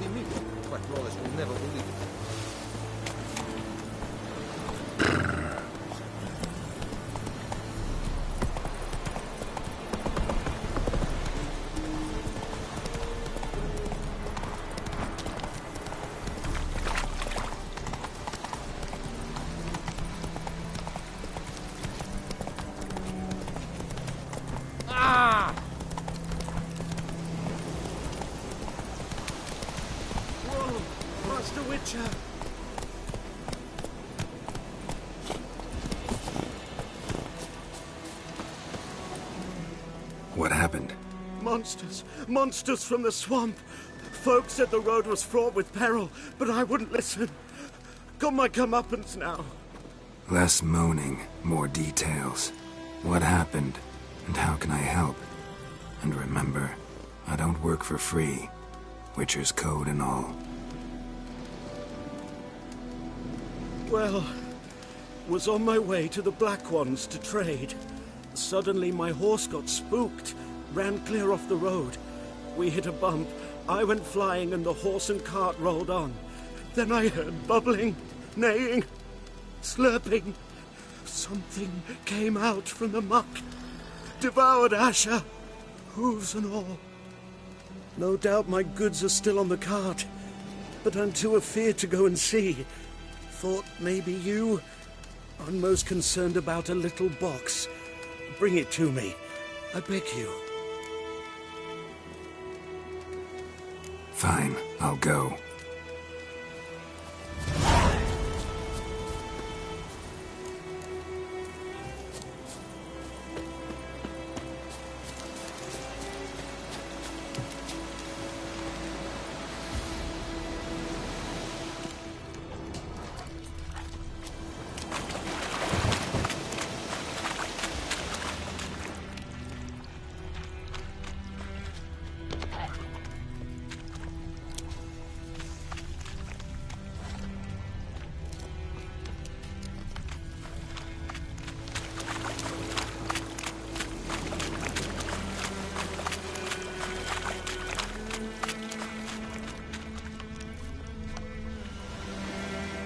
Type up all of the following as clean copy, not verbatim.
may be me, but Wallace will never believe it. What happened? Monsters from the swamp. Folk said the road was fraught with peril, but I wouldn't listen. Got my comeuppance now. Less moaning, more details. What happened, and how can I help? And remember, I don't work for free. Witcher's code and all. Well, was on my way to the Black Ones to trade. Suddenly my horse got spooked, ran clear off the road. We hit a bump, I went flying and the horse and cart rolled on. Then I heard bubbling, neighing, slurping. Something came out from the muck, devoured Asher, hooves and all. No doubt my goods are still on the cart, but I'm too afeard to go and see. Thought maybe you. I'm most concerned about a little box. Bring it to me. I beg you. Fine, I'll go.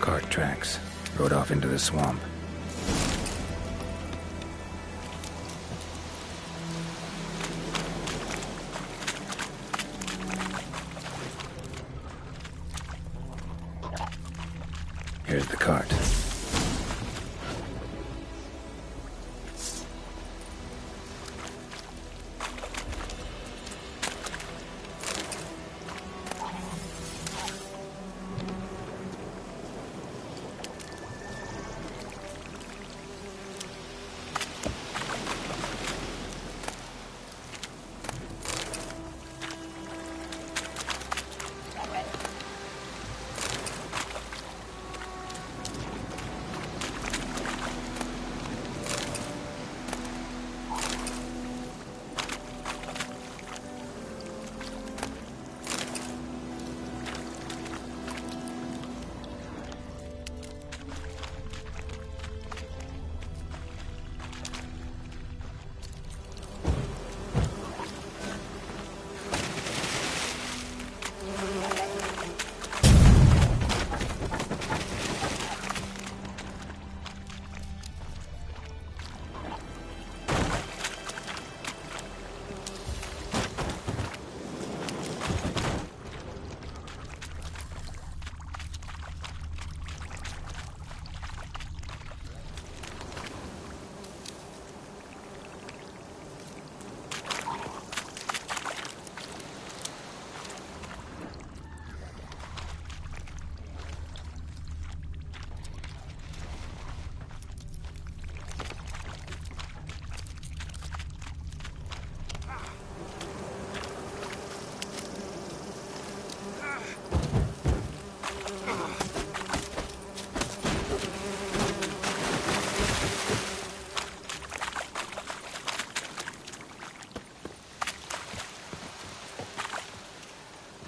Cart tracks. Rode off into the swamp. Here's the cart.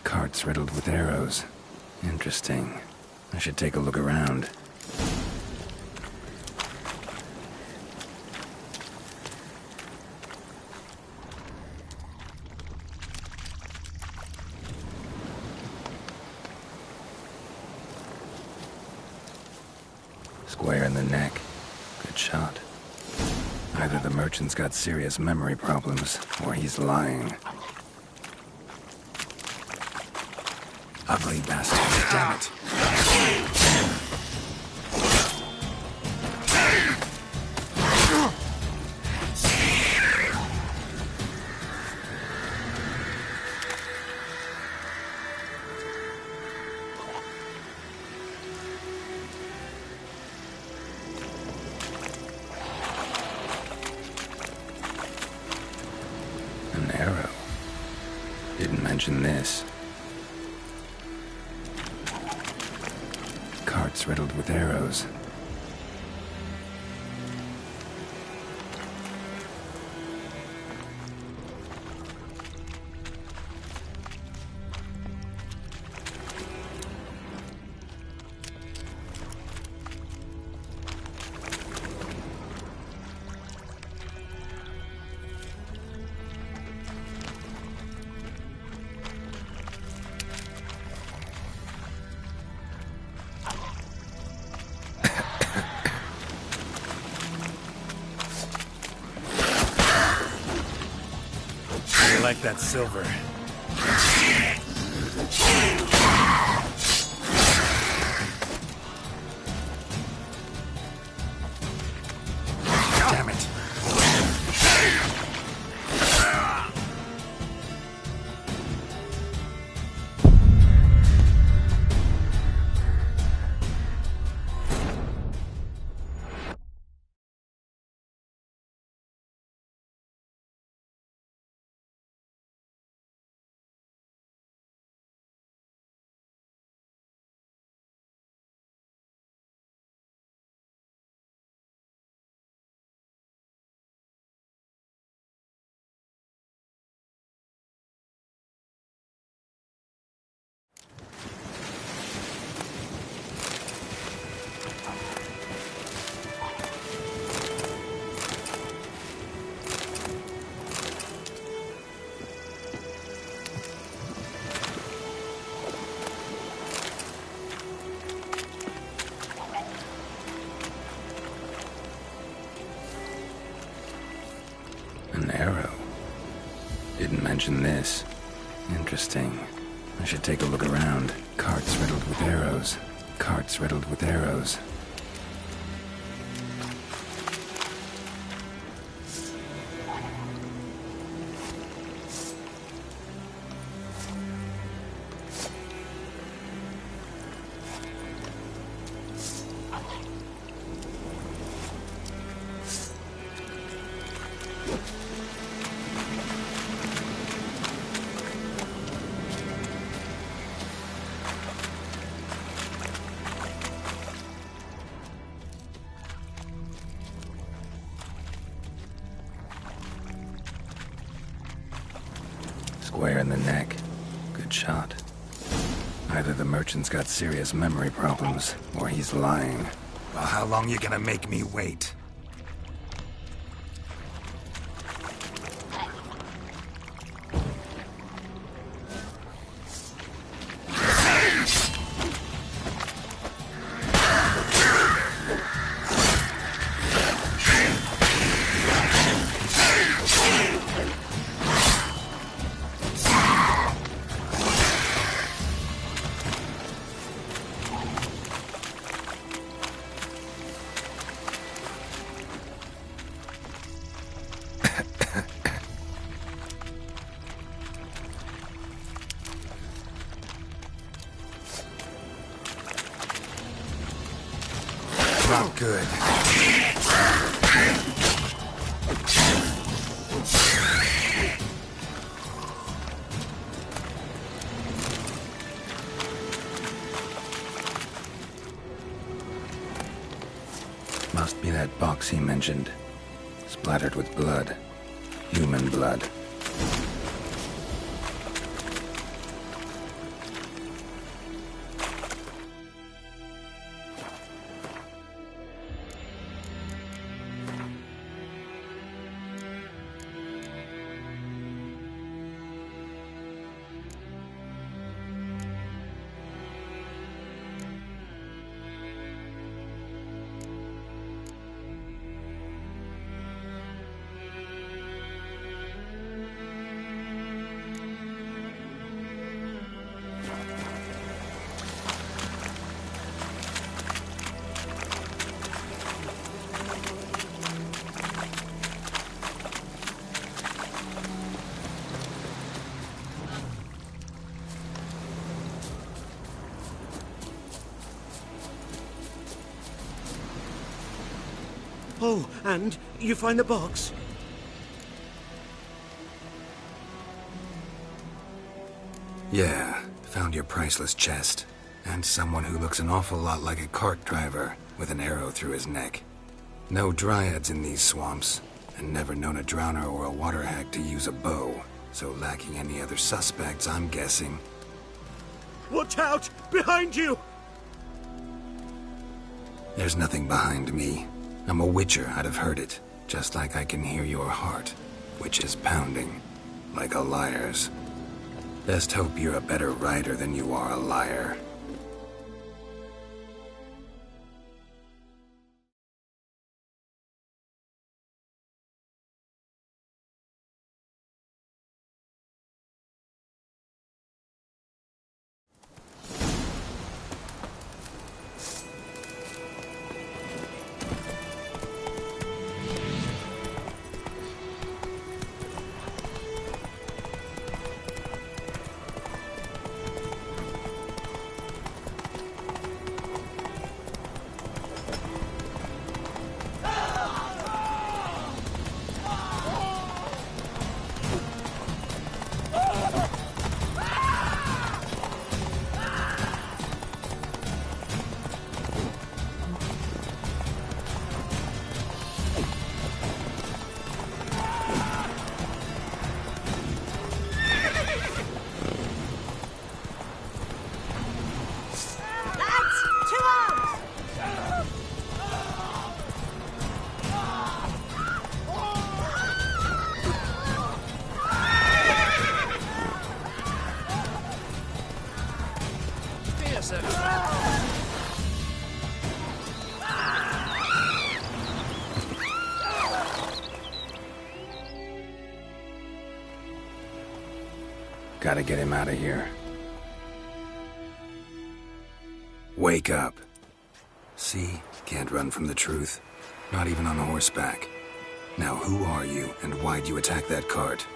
Carts riddled with arrows. Interesting. I should take a look around. Square in the neck. Good shot. Either the merchant's got serious memory problems, or he's lying. Ugly bastard. Damn it. An arrow. Didn't mention this. Carts riddled with arrows. I like that silver. Damn it. An arrow. Didn't mention this. Interesting. I should take a look around. Carts riddled with arrows. Carts riddled with arrows. Square in the neck. Good shot. Either the merchant's got serious memory problems, or he's lying. Well, how long you gonna make me wait? Not good. Must be that box he mentioned. Splattered with blood. Human blood. Oh, and you find the box? Yeah, found your priceless chest. And someone who looks an awful lot like a cart driver with an arrow through his neck. No dryads in these swamps, and never known a drowner or a water hag to use a bow. So lacking any other suspects, I'm guessing. Watch out! Behind you! There's nothing behind me. I'm a witcher, I'd have heard it. Just like I can hear your heart, which is pounding. Like a liar's. Best hope you're a better rider than you are a liar. Gotta get him out of here. Wake up. See? Can't run from the truth. Not even on horseback. Now who are you, and why'd you attack that cart?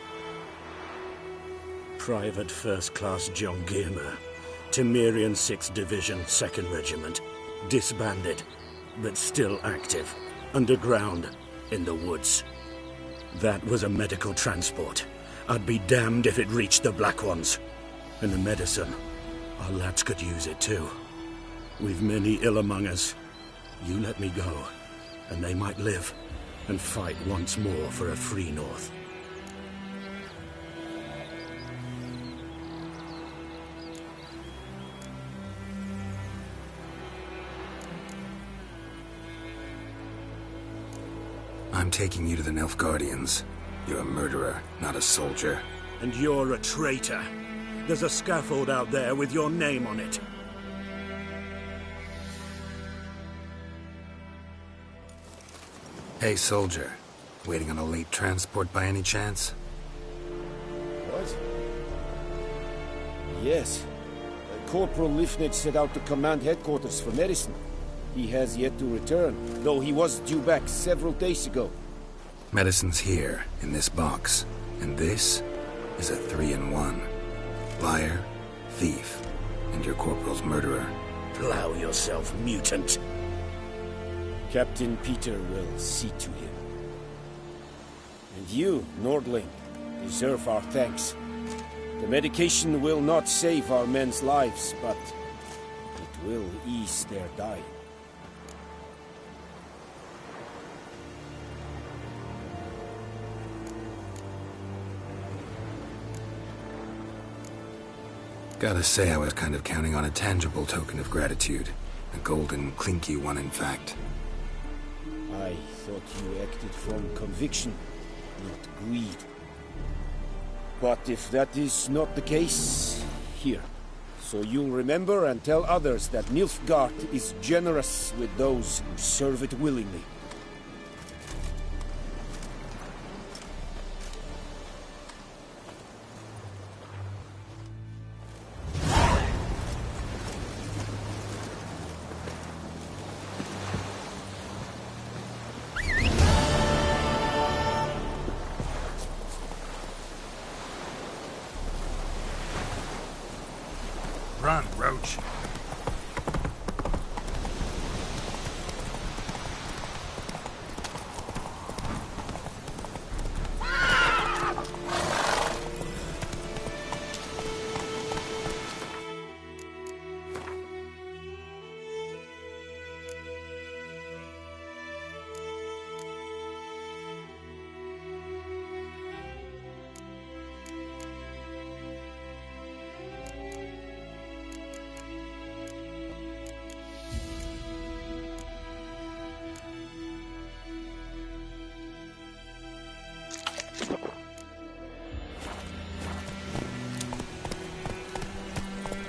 Private First Class John Gilmer. Temerian 6th Division, 2nd Regiment. Disbanded, but still active. Underground, in the woods. That was a medical transport. I'd be damned if it reached the Black Ones. And the medicine. Our lads could use it too. We've many ill among us. You let me go, and they might live, and fight once more for a free North. I'm taking you to the Nilfgaardians. You're a murderer, not a soldier. And you're a traitor. There's a scaffold out there with your name on it. Hey, soldier. Waiting on a late transport by any chance? What? Yes. Corporal Lifnitz set out to command headquarters for medicine. He has yet to return, though he was due back several days ago. Medicine's here, in this box. And this is a 3-in-1. Liar, thief, and your corporal's murderer. Plow yourself, mutant. Captain Peter will see to him. And you, Nordling, deserve our thanks. The medication will not save our men's lives, but it will ease their dying. Gotta say, I was kind of counting on a tangible token of gratitude. A golden, clinky one, in fact. I thought you acted from conviction, not greed. But if that is not the case, here. So you'll remember and tell others that Nilfgaard is generous with those who serve it willingly. Run, Roach.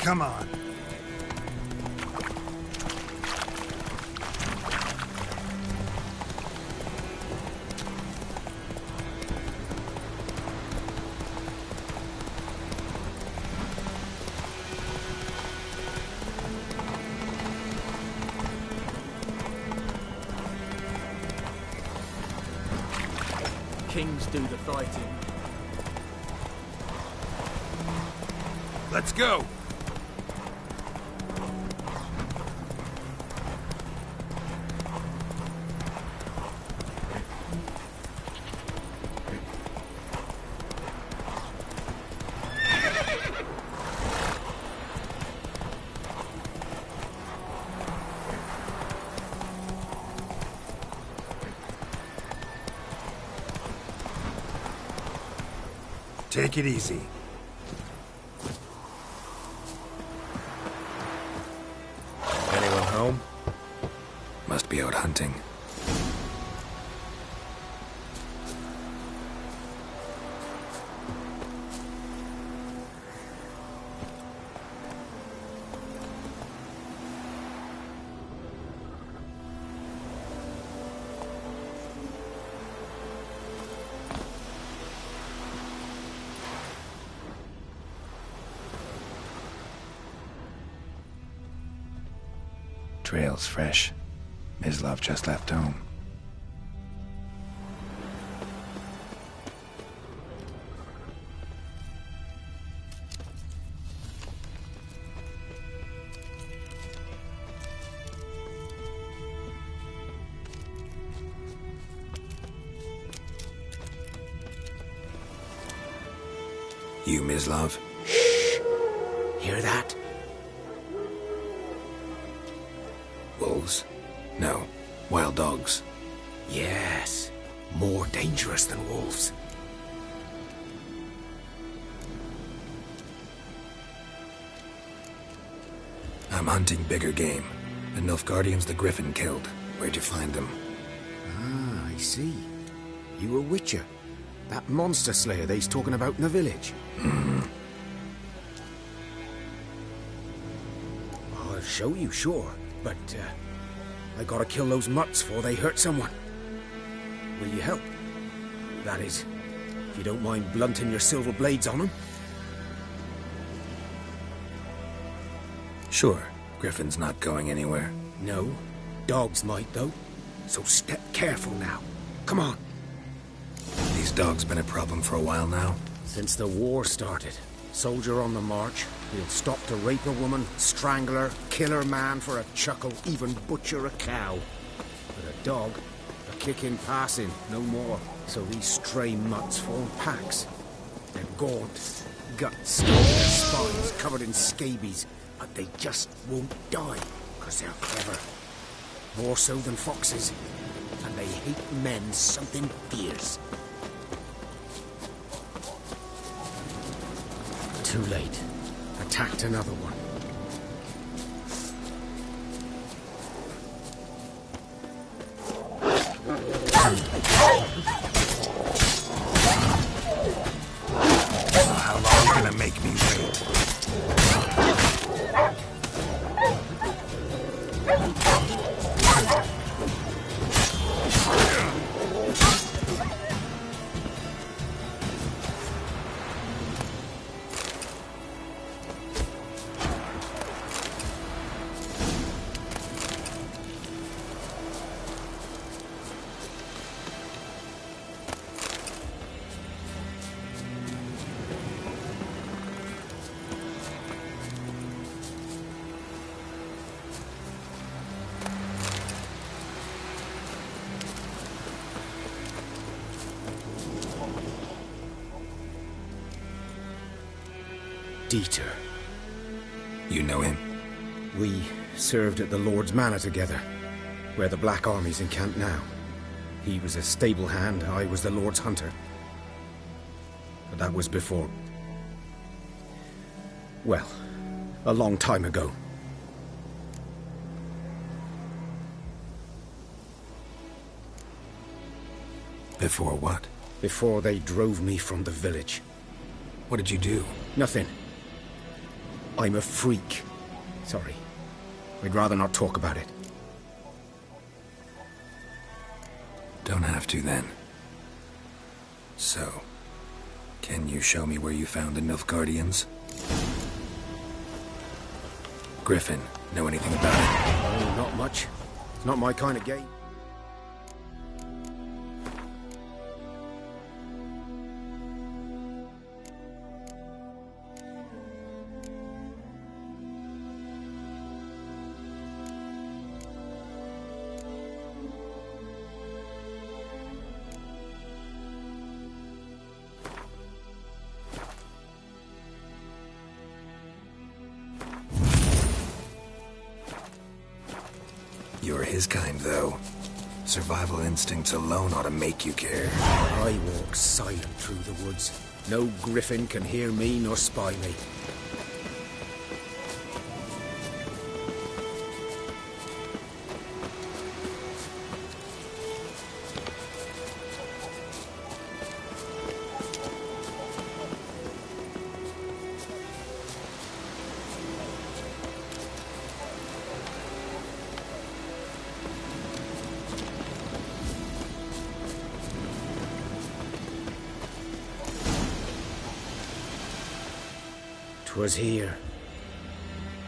Come on. Kings do the fighting. Let's go. Take it easy. Anyone home? Must be out hunting. Trail's fresh. Mislav just left home. You, Mislav? Hear that? Wolves? No. Wild dogs. Yes. More dangerous than wolves. I'm hunting bigger game. The Nilfgaardians the Griffin killed. Where'd you find them? Ah, I see. You a witcher. That monster slayer they's talking about in the village. I'll show you, sure. But, I gotta kill those mutts before they hurt someone. Will you help? That is, if you don't mind blunting your silver blades on them. Sure. Griffin's not going anywhere. No. Dogs might, though. So step careful now. Come on. These dogs been a problem for a while now. Since the war started. Soldier on the march. He'll stop to rape a woman, strangle her, kill her man for a chuckle, even butcher a cow. But a dog, a kicking passing, no more. So these stray mutts form packs. They're gaunt, guts stuck in their spines, covered in scabies. But they just won't die, because they're clever. More so than foxes. And they hate men something fierce. Too late. Attacked another one. How long are you gonna make me wait? Dieter. You know him? We served at the Lord's Manor together, where the Black Army's encamped now. He was a stable hand, I was the Lord's hunter. But that was before... well, a long time ago. Before what? Before they drove me from the village. What did you do? Nothing. I'm a freak. Sorry. I'd rather not talk about it. Don't have to, then. So, can you show me where you found the Nilfgaardians? Griffin, know anything about it? Oh, not much. It's not my kind of game. You're his kind, though. Survival instincts alone ought to make you care. I walk silent through the woods. No griffin can hear me nor spy me. Was here.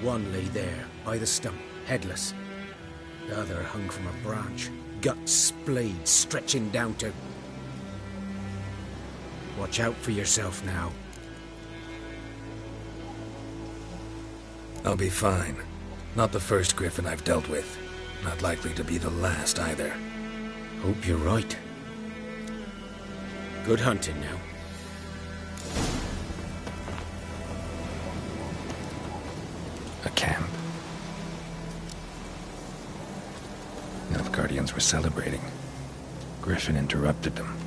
One lay there, by the stump, headless. The other hung from a branch, guts splayed, stretching down to... Watch out for yourself now. I'll be fine. Not the first griffin I've dealt with. Not likely to be the last, either. Hope you're right. Good hunting now. A camp. Nilfgaardians were celebrating. Griffin interrupted them.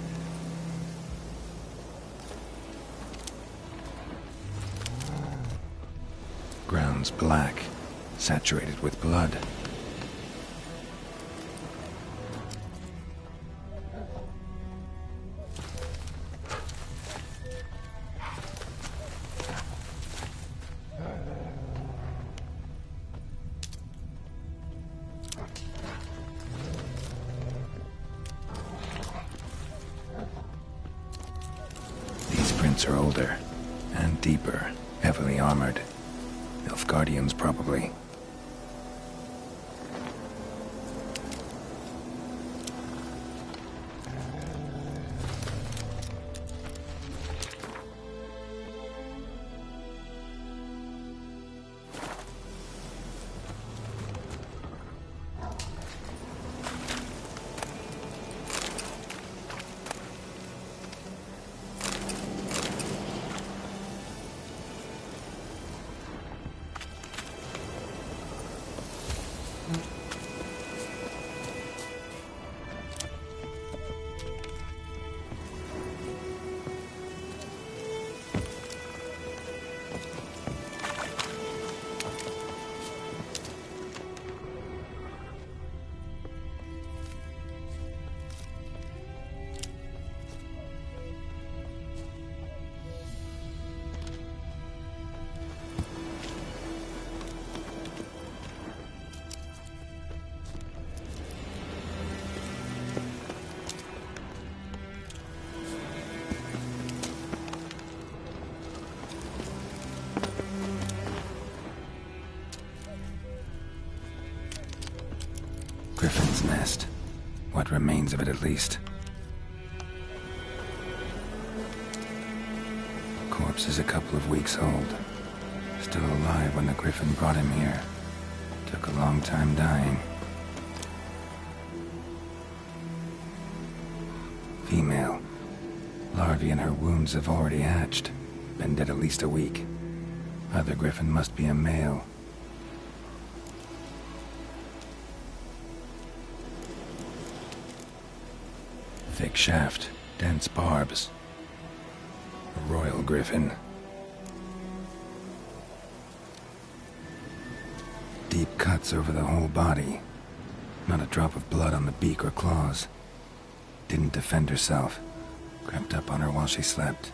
Ground's black, saturated with blood. Are older and deeper, heavily armored. Nilfgaardians, probably. Griffin's nest. What remains of it, at least. Corpse is a couple of weeks old. Still alive when the Griffin brought him here. Took a long time dying. Female. Larvae in her wounds have already hatched. Been dead at least a week. Other Griffin must be a male. Thick shaft, dense barbs. A royal griffin. Deep cuts over the whole body. Not a drop of blood on the beak or claws. Didn't defend herself. Crept up on her while she slept.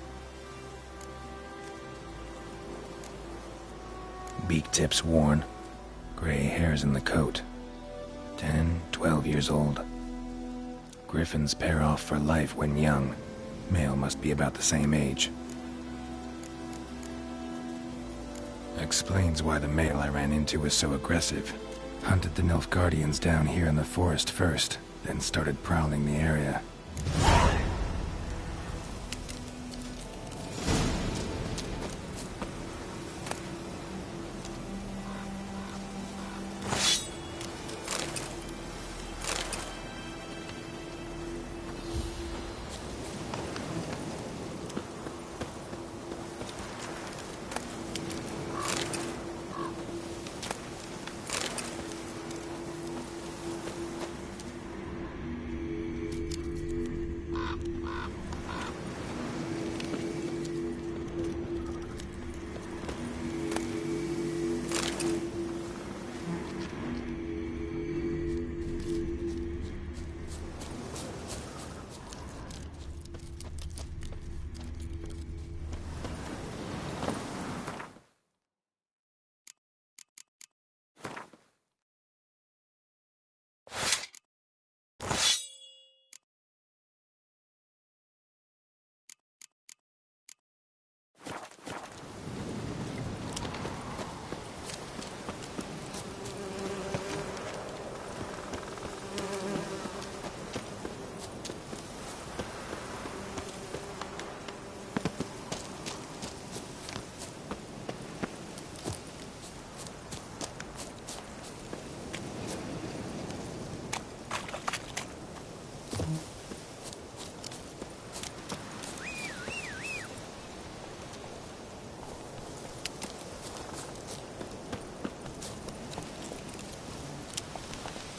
beak tips worn, gray hairs in the coat. 10, 12 years old. Griffins pair off for life when young. Male must be about the same age. Explains why the male I ran into was so aggressive. Hunted the Nilfgaardians down here in the forest first, then started prowling the area.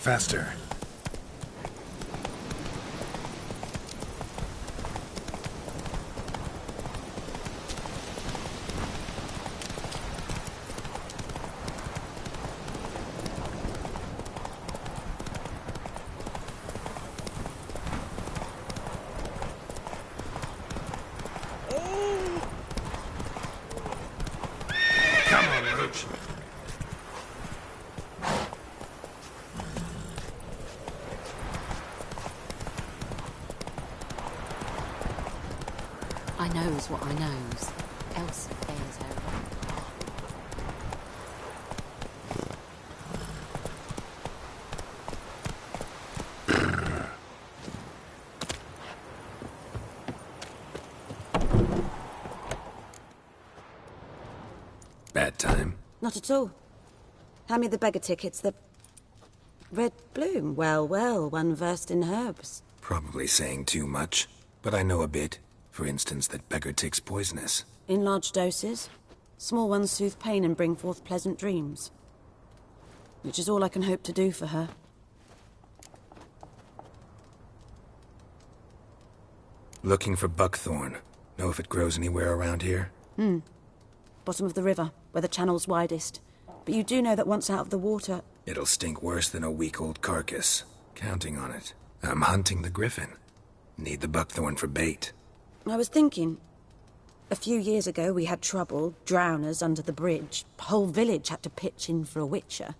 Faster. Come on, Roach. I knows what I knows. Else bears her right. Bad time. Not at all. Hand me the beggar tickets, the... Red bloom. Well, well, one versed in herbs. Probably saying too much, but I know a bit. For instance, that beggar tick's poisonous. In large doses. Small ones soothe pain and bring forth pleasant dreams. Which is all I can hope to do for her. Looking for buckthorn. Know if it grows anywhere around here? Bottom of the river, where the channel's widest. But you do know that once out of the water... It'll stink worse than a week-old carcass. Counting on it. I'm hunting the griffin. Need the buckthorn for bait. I was thinking... A few years ago we had trouble, drowners under the bridge. Whole village had to pitch in for a witcher.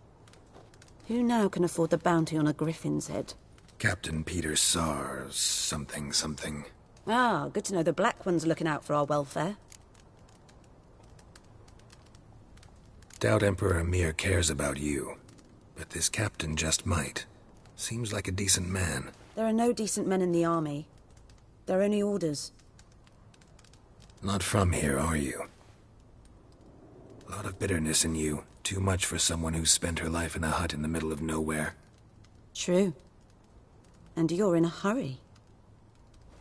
Who now can afford the bounty on a griffin's head? Captain Peter Sars, something. Ah, good to know the Black One's looking out for our welfare. Doubt Emperor Emir cares about you. But this captain just might. Seems like a decent man. There are no decent men in the army. They're only orders. Not from here, are you? A lot of bitterness in you. Too much for someone who's spent her life in a hut in the middle of nowhere. True. And you're in a hurry.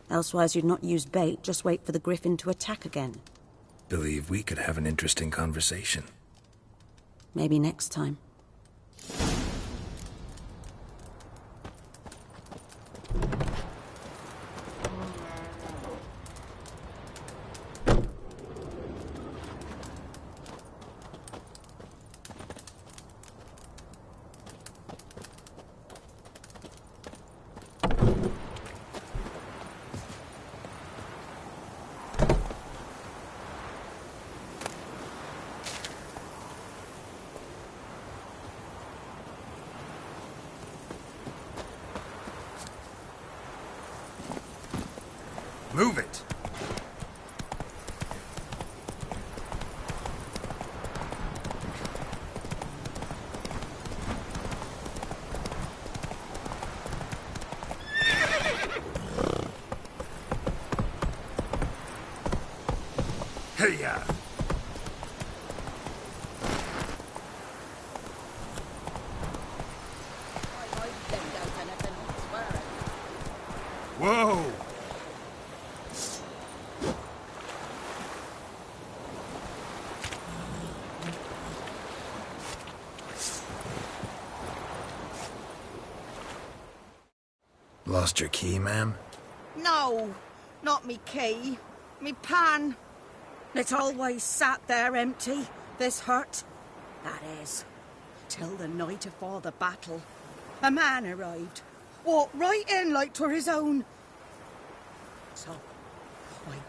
Elsewise you'd not use bait, just wait for the griffin to attack again. Believe we could have an interesting conversation. Maybe next time. Move it! Hey-ya! Whoa! Lost your key, ma'am? No, not me key. Me pan. It always sat there empty, this hut. That is, till the night afore the battle. A man arrived, walked right in like 'twere his own. So, quite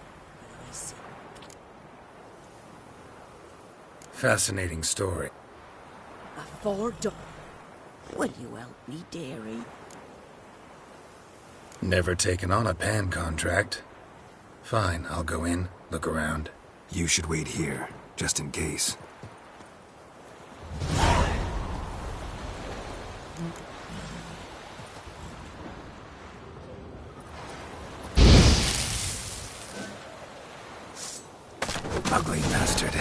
easy. Fascinating story. Afore dawn. Will you help me, dearie? Never taken on a pan contract. Fine, I'll go in, look around. You should wait here, just in case. Ugly bastard.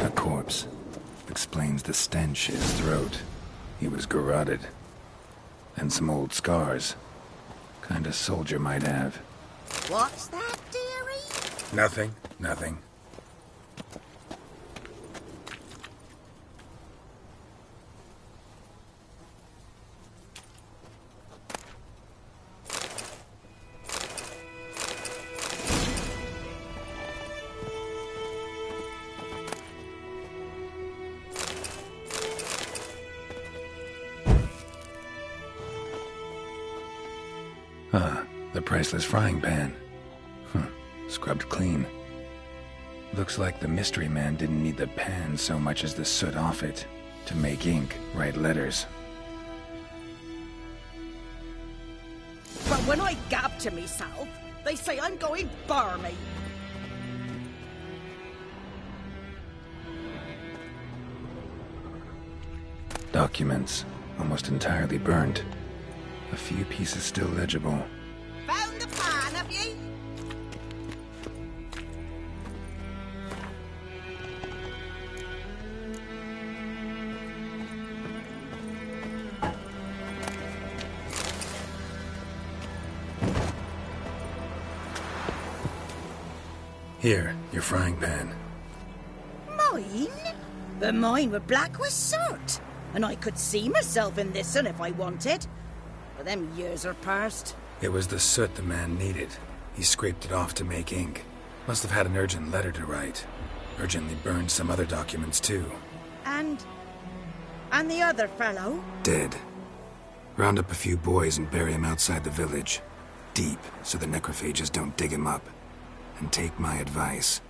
A corpse. Explains the stench in his throat. He was garroted. And some old scars. Kind of soldier might have. What's that, dearie? Nothing, nothing. Ah, the priceless frying pan. Scrubbed clean. Looks like the mystery man didn't need the pan so much as the soot off it to make ink, write letters. But when I gab to myself, they say I'm going barmy. Documents, almost entirely burnt. A few pieces still legible. Found the pan, have ye? Here, your frying pan. Mine? But mine were black with soot. And I could see myself in this one if I wanted. But them years are past. It was the soot the man needed. He scraped it off to make ink. Must have had an urgent letter to write. Urgently burned some other documents too. And the other fellow? Dead. Round up a few boys and bury him outside the village. Deep, so the necrophages don't dig him up. And take my advice.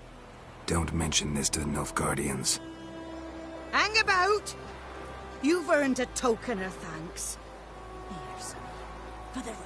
Don't mention this to the Nilfgaardians. Hang about! You've earned a token of thanks. Here, son, for the road.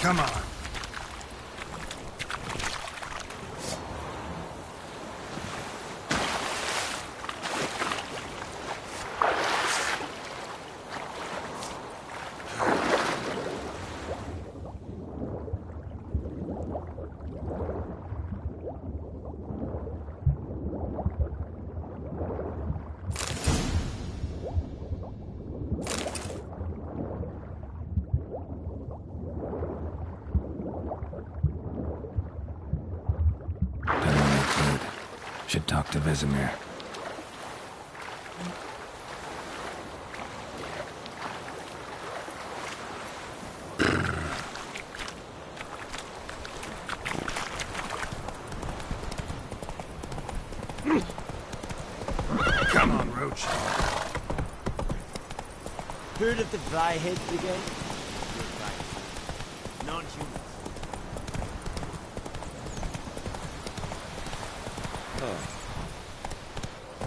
Come on. should talk to Vesemir. Come on, Roach. Heard of the Vryhead Brigade? Non-humans.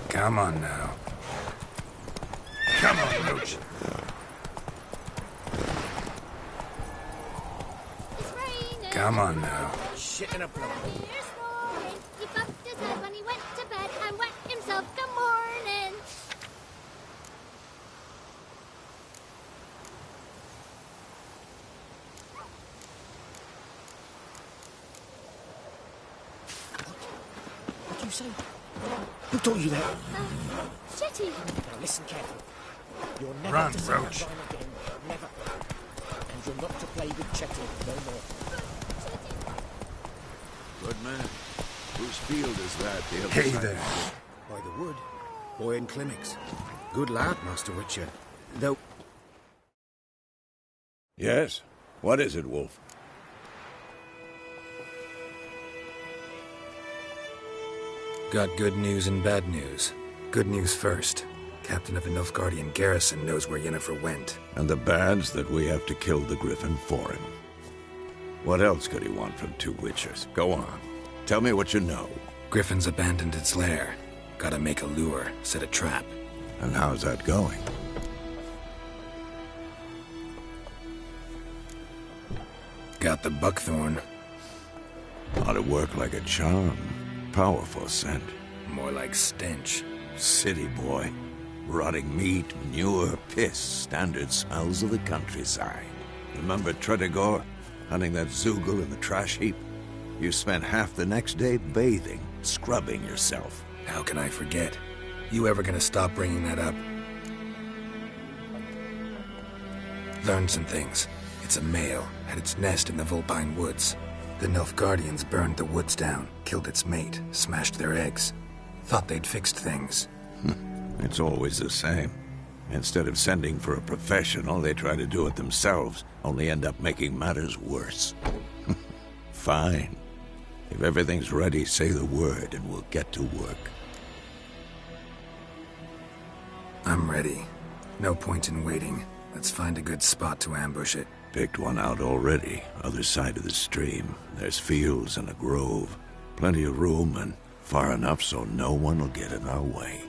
Come on now. Come on, Roach. It's raining. Come on now. Shit in a blow. Here's snoring. He bumped his head when he went to bed and wet himself till morning. What do you say? Who told you that? Jetty. Now listen carefully. You're never Run, to see Roach. that vine again. Never. And you're not to play with Chetty no more. Good man. Whose field is that? The other Hey side? there. By the wood. Boy in Clemmix. Good lad, Master Witcher. Though... Yes? What is it, Wolf? Got good news and bad news. Good news first. Captain of the Nilfgaardian garrison knows where Yennefer went. And the bad's that we have to kill the Griffin for him. What else could he want from two Witchers? Go on. Tell me what you know. Griffin's abandoned its lair. Gotta make a lure, set a trap. And how's that going? Got the buckthorn. Ought to work like a charm. Powerful scent. More like stench. City boy. Rotting meat, manure, piss. Standard smells of the countryside. Remember Tredegor? Hunting that Zoogle in the trash heap? You spent half the next day bathing, scrubbing yourself. How can I forget? You ever gonna stop bringing that up? Learned some things. It's a male, had its nest in the Vulpine Woods. The Nilfgaardians burned the woods down, killed its mate, smashed their eggs. Thought they'd fixed things. It's always the same. Instead of sending for a professional, they try to do it themselves, only end up making matters worse. Fine. If everything's ready, say the word and we'll get to work. I'm ready. No point in waiting. Let's find a good spot to ambush it. Picked one out already, other side of the stream. There's fields and a grove. Plenty of room and far enough so no one will get in our way.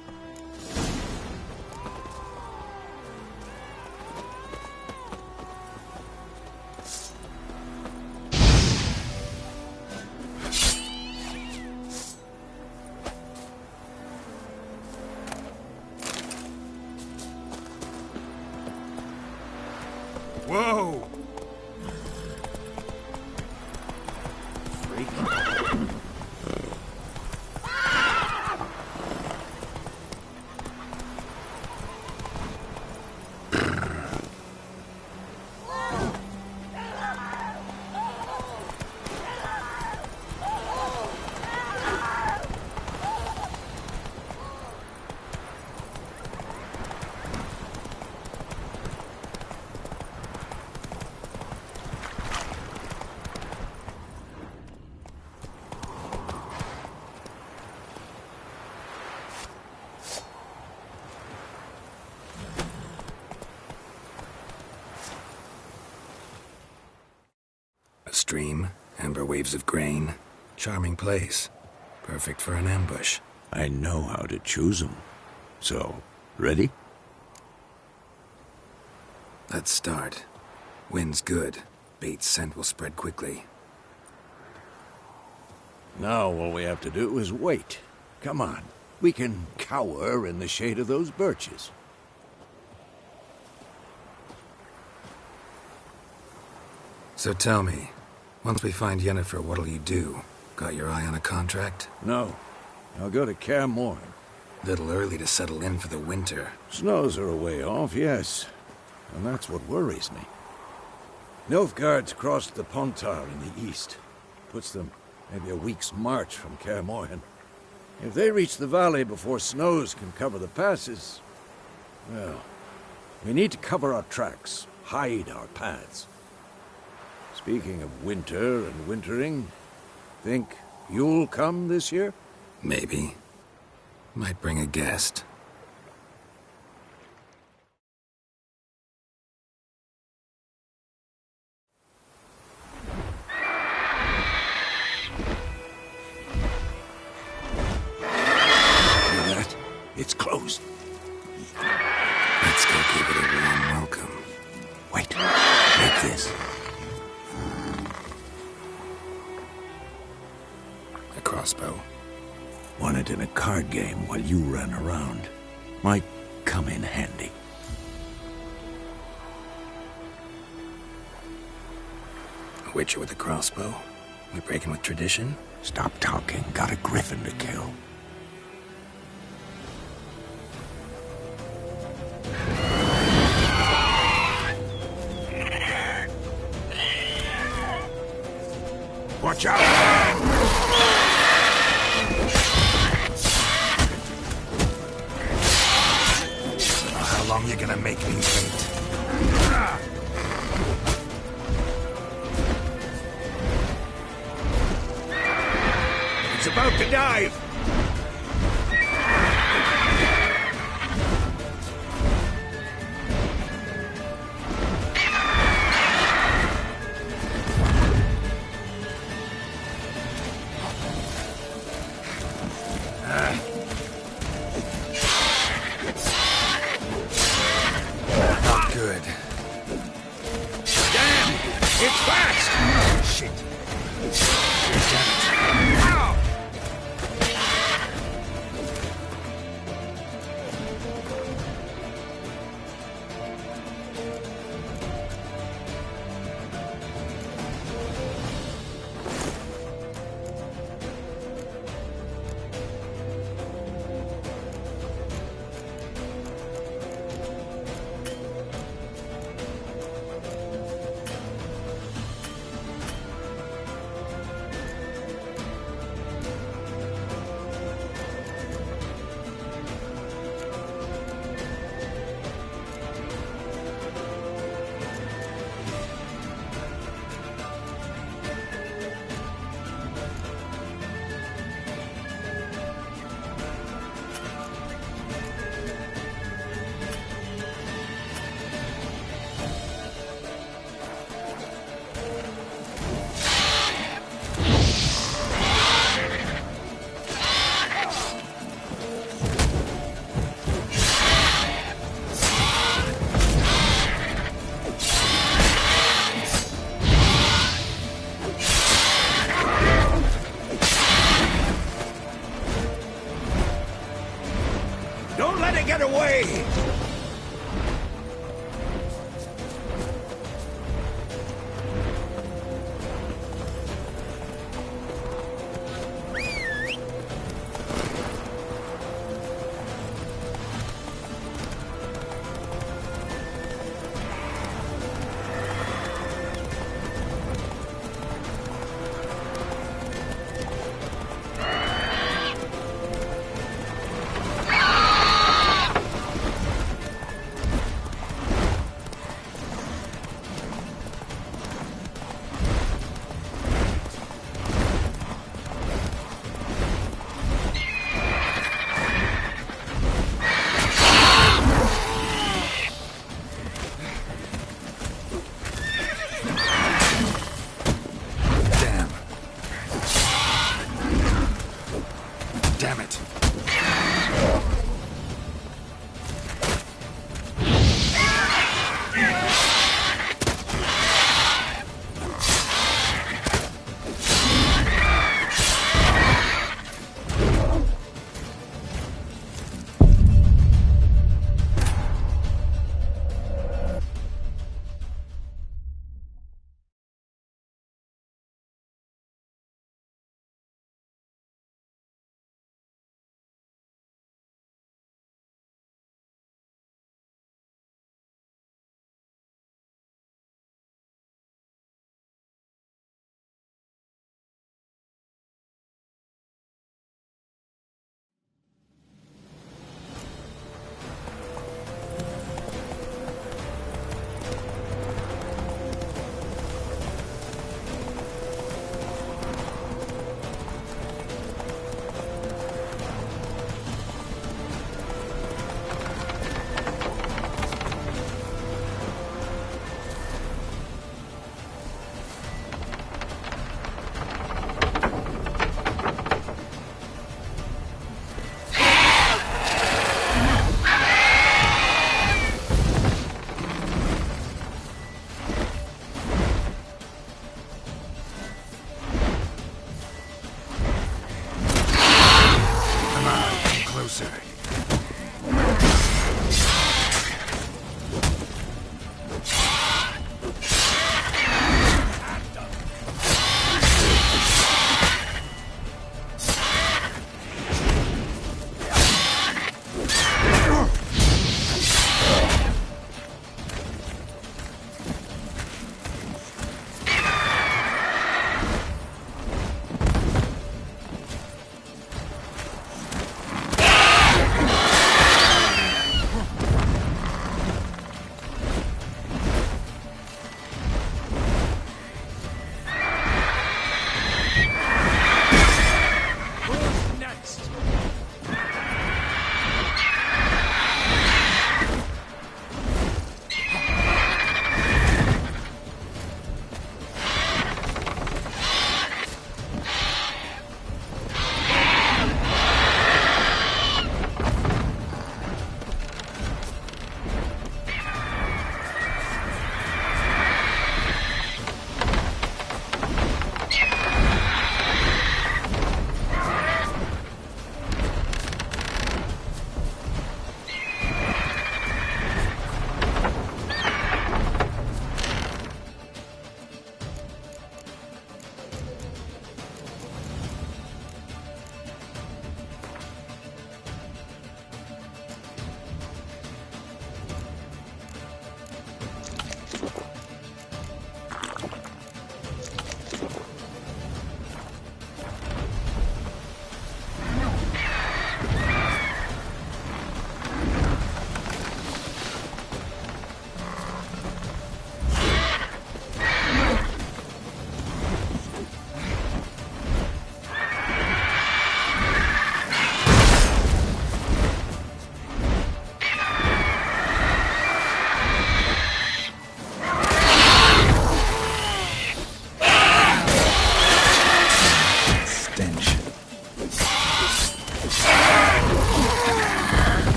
Whoa! A stream, amber waves of grain. Charming place. Perfect for an ambush. I know how to choose them. So, ready? Let's start. Wind's good. Bait's scent will spread quickly. Now all we have to do is wait. Come on. We can cower in the shade of those birches. So tell me, once we find Yennefer, what'll you do? Got your eye on a contract? No. I'll go to Kaer Morhen. Little early to settle in for the winter. Snows are a way off, yes. And that's what worries me. Nilfgaard's crossed the Pontar in the east. Puts them maybe a week's march from Kaer Morhen. If they reach the valley before snows can cover the passes, well, we need to cover our tracks, hide our paths. Speaking of winter and wintering, think you'll come this year? Maybe. Might bring a guest. It's closed. Let's go give it a warm welcome. Wait, like this. A crossbow. Won it in a card game while you ran around. Might come in handy. A witcher with a crossbow? We breaking with tradition? Stop talking. Got a griffin to kill. Watch out! How long you gonna make me wait? It's about to dive! Good. Damn! It's fast! Shit. Ow!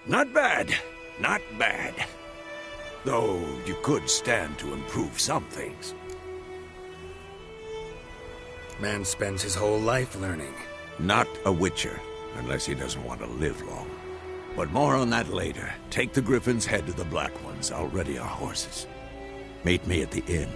Not bad. Not bad. Though you could stand to improve some things. Man spends his whole life learning. Not a Witcher, unless he doesn't want to live long. But more on that later. Take the Griffin's head to the Black Ones. I'll ready our horses. Meet me at the inn.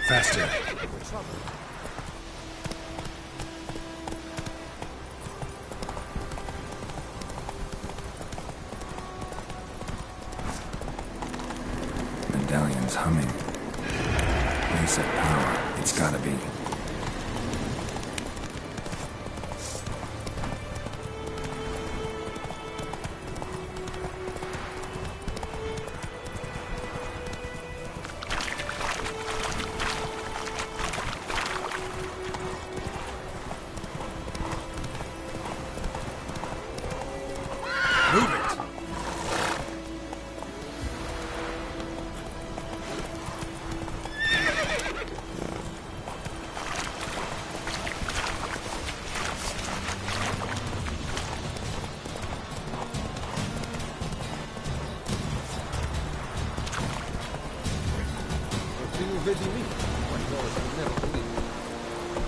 Faster. Medallion's humming. Reset power. It's gotta be.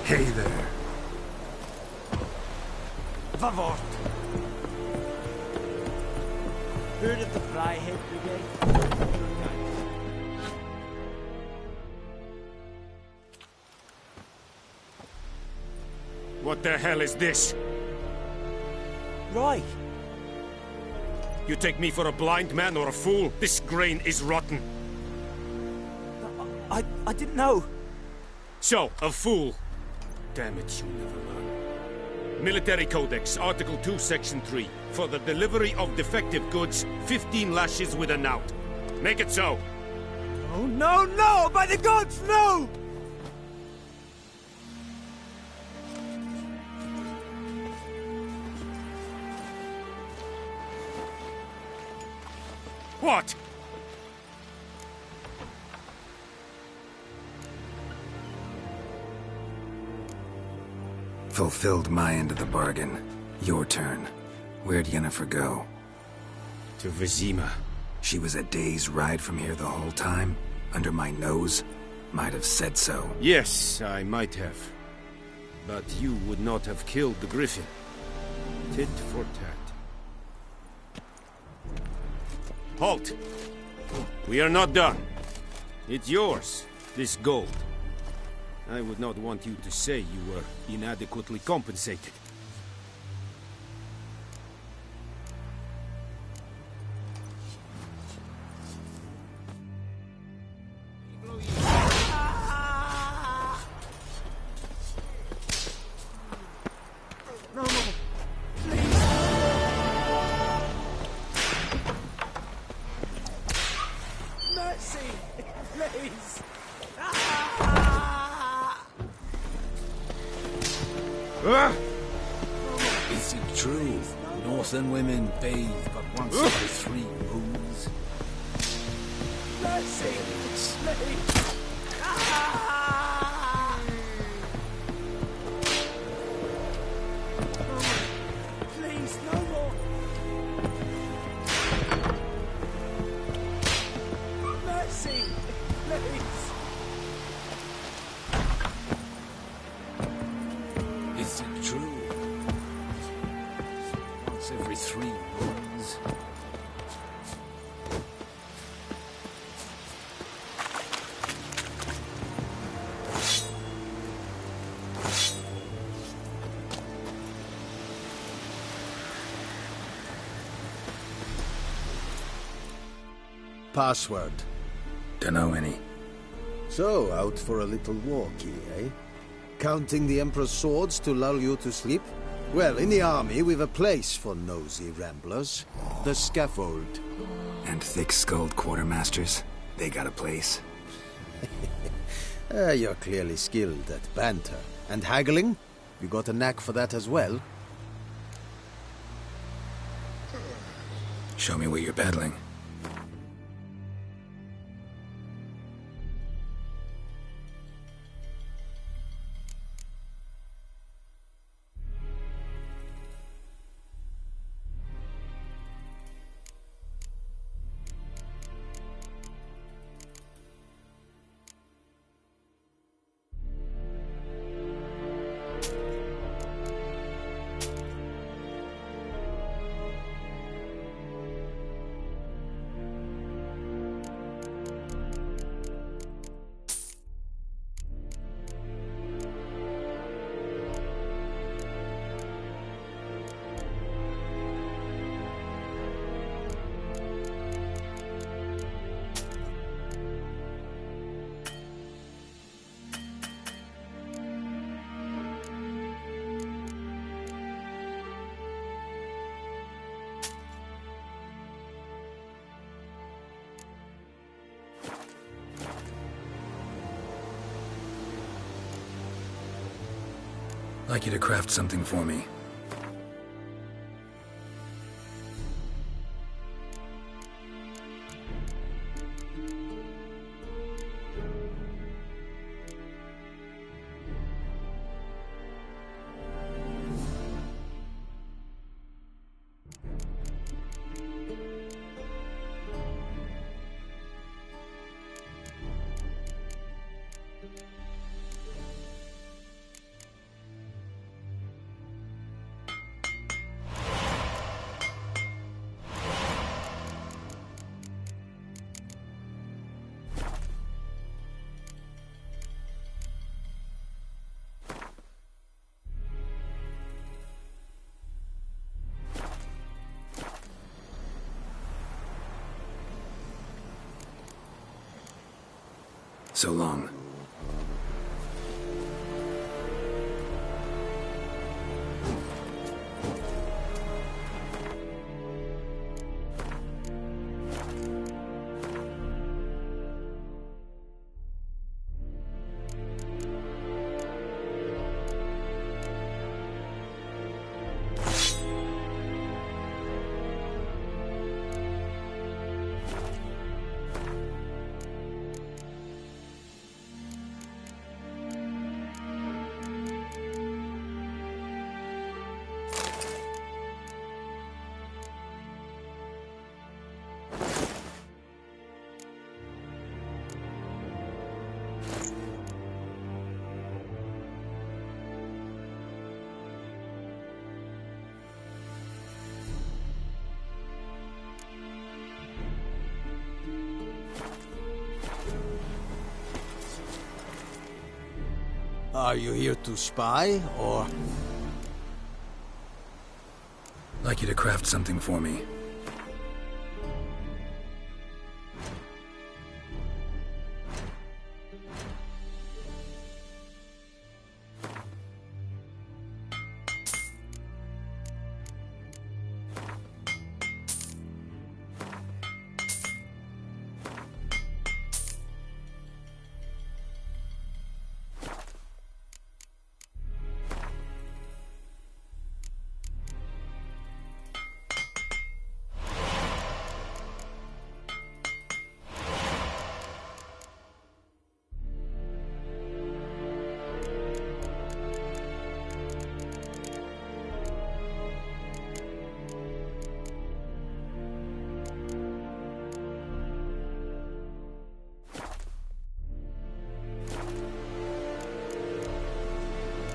Hey there. Favor. Heard of the Fryhead Brigade? What the hell is this? Right. You take me for a blind man or a fool? This grain is rotten. I didn't know. So, a fool. Damn it, you never learn. Military Codex, Article 2, Section 3. For the delivery of defective goods, 15 lashes with a knout. Make it so. Oh, no, no! By the gods, no! What? Fulfilled my end of the bargain. Your turn. Where'd Yennefer go? To Vizima. She was a day's ride from here the whole time? Under my nose? Might have said so. Yes, I might have. But you would not have killed the griffin. Tit for tat. Halt! We are not done. It's yours, this gold. I would not want you to say you were inadequately compensated. No more. Mercy! Please! Is it true? Northern women bathe but once every 3 moons? Mercy! Please! Please, no more! Mercy! Please! Is it true? Once every 3 moons? Password. Dunno any. So, out for a little walkie, eh? Counting the Emperor's swords to lull you to sleep? Well, in the army, we've a place for nosy ramblers. The scaffold. And thick-skulled quartermasters? They got a place. You're clearly skilled at banter. And haggling? You got a knack for that as well? Show me what you're peddling. I'd like you to craft something for me. So long. Are you here to spy, or...? Like you to craft something for me.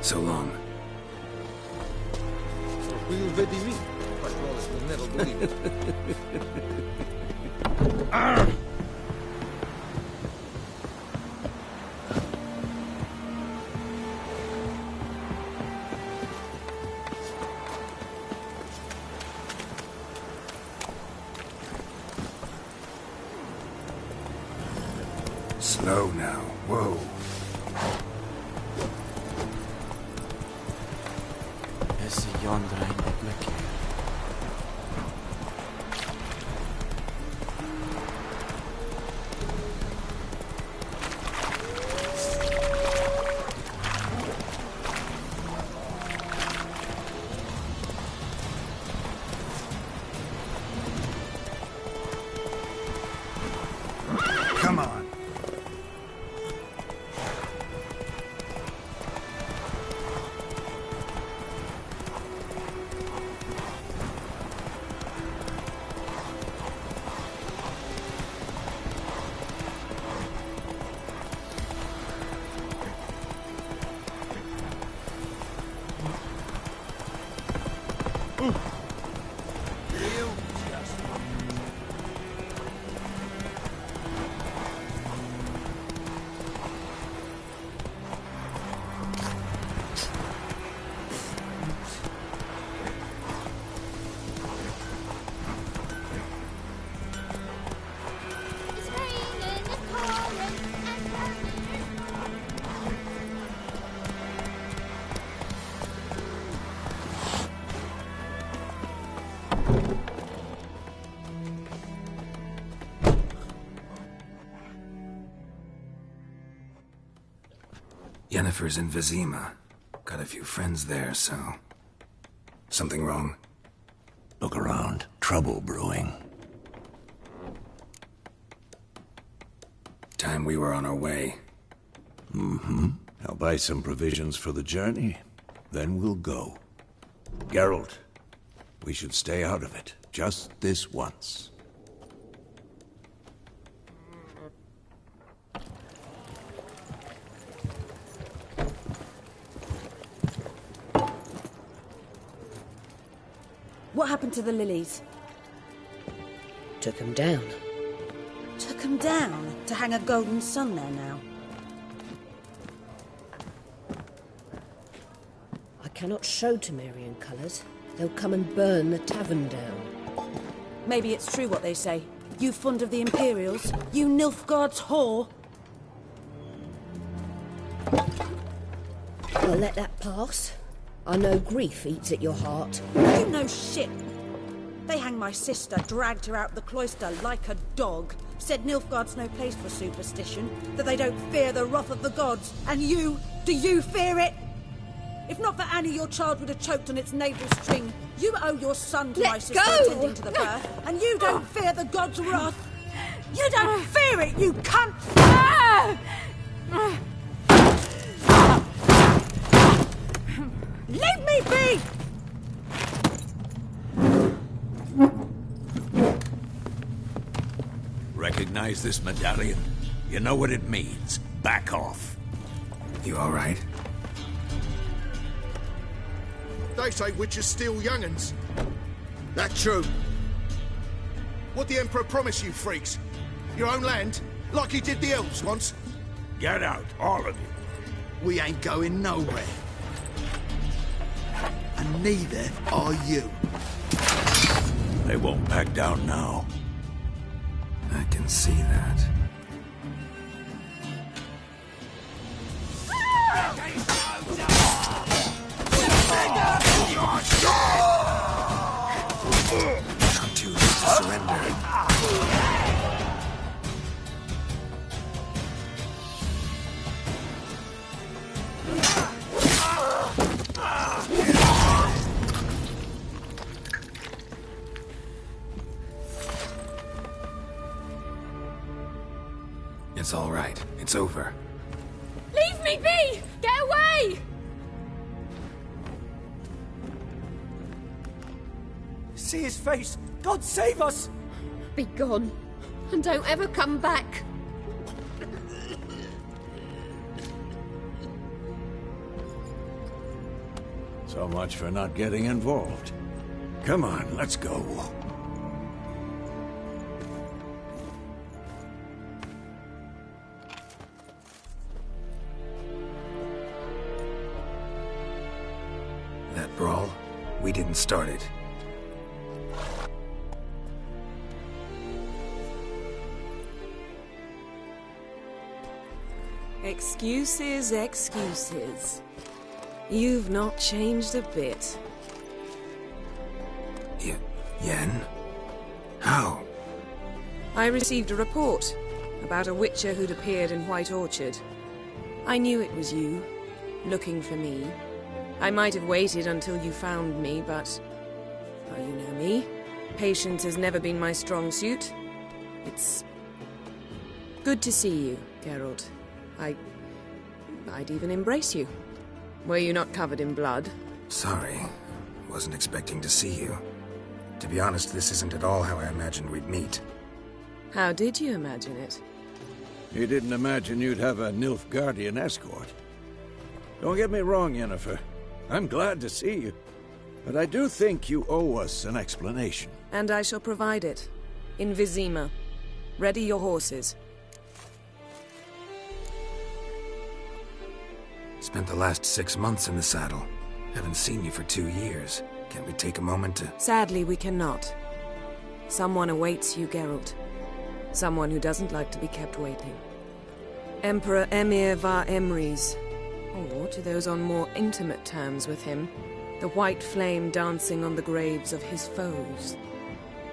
So long. Will ready me. Patrols will never believe it. Slow now. Whoa. Come on. It's raining, it's pouring, and Yennefer's in Vizima. Got a few friends there, so... Something wrong? Look around. Trouble brewing. Time we were on our way. Mm-hmm. I'll buy some provisions for the journey. Then we'll go. Geralt, we should stay out of it. Just this once. What happened to the lilies? Took them down. Took them down? To hang a golden sun there now? I cannot show Temerian colours. They'll come and burn the tavern down. Maybe it's true what they say. You fond of the Imperials? You Nilfgaard's whore? I'll let that pass. I know grief eats at your heart. You know shit. They hanged my sister, dragged her out the cloister like a dog. Said Nilfgaard's no place for superstition, that they don't fear the wrath of the gods. And you, do you fear it? If not for Annie, your child would have choked on its navel string. You owe your son to my sister attending to the birth, and you don't fear the gods' wrath. You don't fear it, you cunt! Leave me be! Recognize this medallion? You know what it means. Back off. You all right? They say witches steal young'uns. That true? What the Emperor promised you, freaks? Your own land? Like he did the elves once? Get out, all of you. We ain't going nowhere. And neither are you. They won't back down now. I can see that. Not too late to surrender. It's all right. It's over. Leave me be! Get away! See his face! God save us! Be gone, and don't ever come back. So much for not getting involved. Come on, let's go. That brawl, we didn't start it. Excuses, excuses. You've not changed a bit. Yen? How? I received a report about a witcher who'd appeared in White Orchard. I knew it was you, looking for me. I might have waited until you found me, but... well, you know me. Patience has never been my strong suit. It's... good to see you, Geralt. I'd even embrace you. Were you not covered in blood? Sorry. Wasn't expecting to see you. To be honest, this isn't at all how I imagined we'd meet. How did you imagine it? You didn't imagine you'd have a Nilfgaardian escort. Don't get me wrong, Yennefer. I'm glad to see you. But I do think you owe us an explanation. And I shall provide it. In Vizima. Ready your horses. Spent the last 6 months in the saddle. Haven't seen you for 2 years. Can't we take a moment to... Sadly, we cannot. Someone awaits you, Geralt. Someone who doesn't like to be kept waiting. Emperor Emhyr var Emreis. Or, to those on more intimate terms with him, the white flame dancing on the graves of his foes.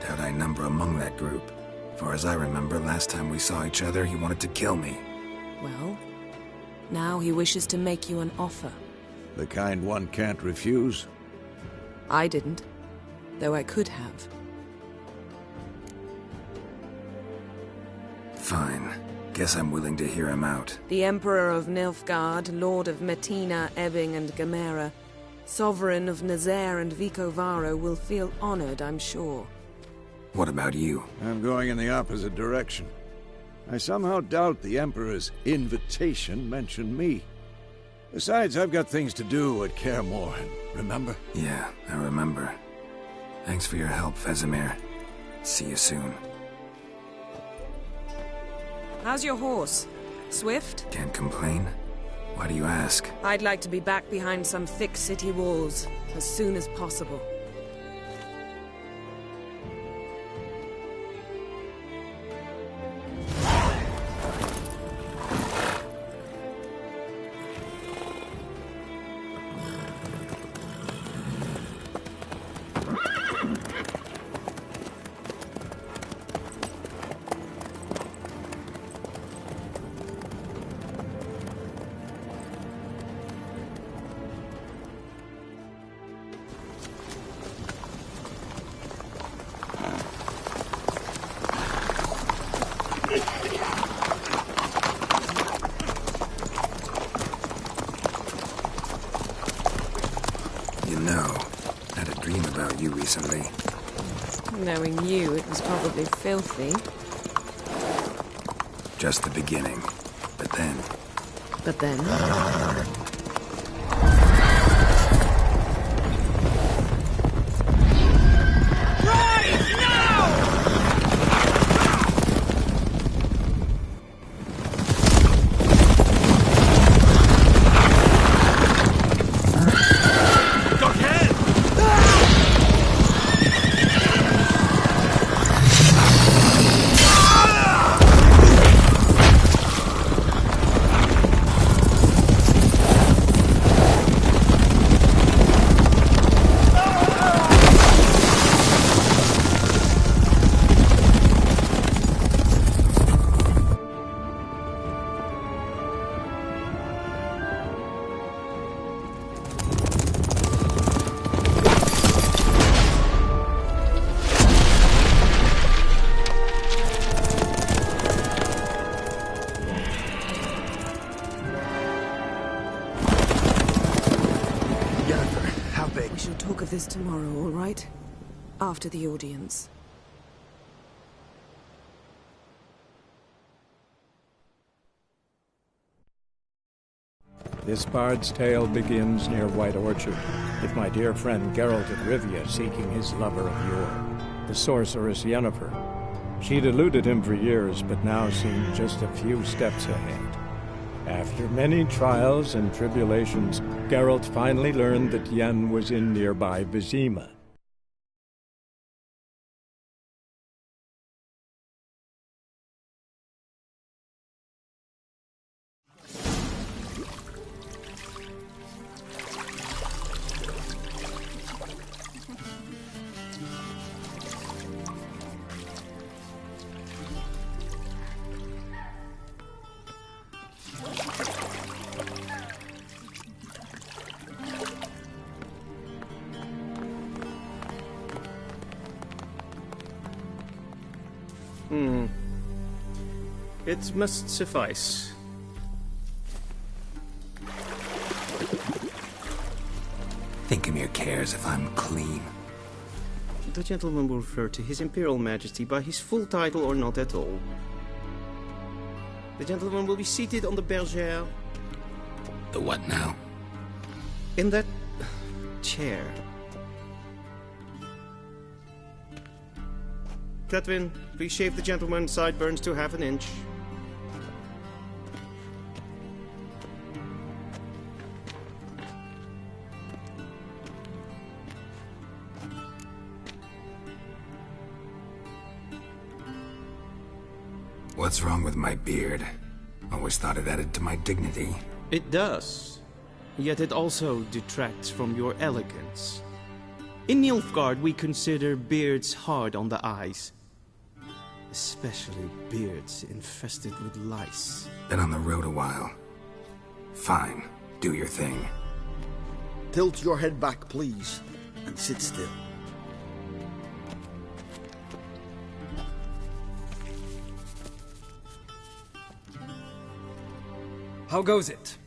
Doubt I number among that group. Far as I remember, last time we saw each other, he wanted to kill me. Well, now he wishes to make you an offer. The kind one can't refuse? I didn't, though I could have. Fine. Guess I'm willing to hear him out. The Emperor of Nilfgaard, Lord of Metina, Ebbing and Gamera, Sovereign of Nazaire and Vicovaro will feel honored, I'm sure. What about you? I'm going in the opposite direction. I somehow doubt the Emperor's invitation mentioned me. Besides, I've got things to do at Kaer Morhen, remember? Yeah, I remember. Thanks for your help, Vesemir. See you soon. How's your horse? Swift? Can't complain. Why do you ask? I'd like to be back behind some thick city walls as soon as possible. Had a dream about you recently. Knowing you, it was probably filthy. Just the beginning. But then... But then? This tomorrow, all right? After the audience. This bard's tale begins near White Orchard, with my dear friend Geralt of Rivia seeking his lover of yore, the sorceress Yennefer. She'd eluded him for years, but now seemed just a few steps ahead. After many trials and tribulations, Geralt finally learned that Yen was in nearby Vizima. It must suffice. Thinkamere cares if I'm clean. The gentleman will refer to His Imperial Majesty by his full title or not at all. The gentleman will be seated on the bergère. The what now? In that chair. Catwin, please shave the gentleman's sideburns to half an inch. What's wrong with my beard? Always thought it added to my dignity. It does. Yet it also detracts from your elegance. In Nilfgaard, we consider beards hard on the eyes. Especially beards infested with lice. Been on the road a while. Fine. Do your thing. Tilt your head back, please, and sit still. How goes it?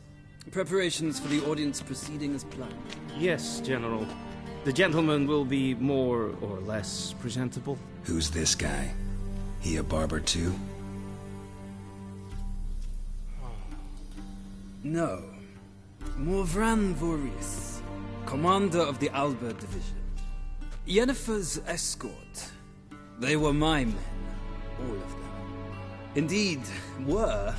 Preparations for the audience proceeding as planned? Yes, General. The gentleman will be more or less presentable. Who's this guy? He a barber too? No. Morvran Vorius, commander of the Alba Division. Yennefer's escort. They were my men. All of them. Indeed, were.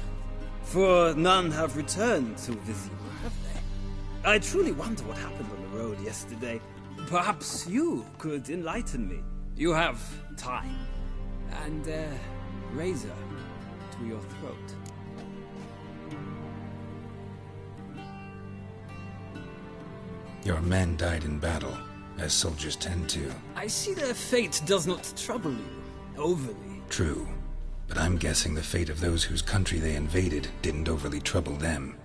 For none have returned to Vizima, have they? I truly wonder what happened on the road yesterday. Perhaps you could enlighten me. You have time. And a razor to your throat. Your men died in battle, as soldiers tend to. I see their fate does not trouble you overly. True. But I'm guessing the fate of those whose country they invaded didn't overly trouble them.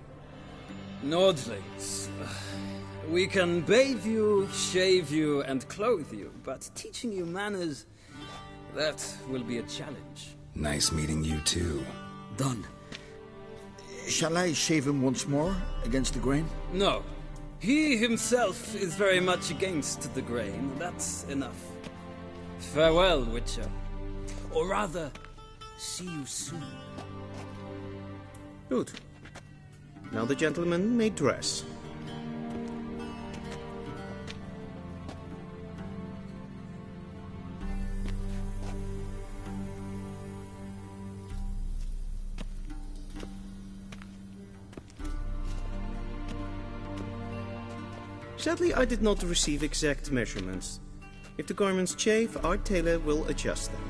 Nordlings. We can bathe you, shave you, and clothe you, but teaching you manners, that will be a challenge. Nice meeting you too. Done. Shall I shave him once more, against the grain? No. He himself is very much against the grain. That's enough. Farewell, Witcher. Or rather, see you soon. Good. Now the gentleman may dress. Sadly, I did not receive exact measurements. If the garments chafe, our tailor will adjust them.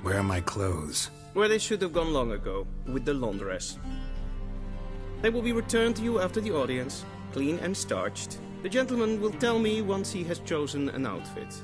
Where are my clothes? Where they should have gone long ago, with the laundress. They will be returned to you after the audience, clean and starched. The gentleman will tell me once he has chosen an outfit.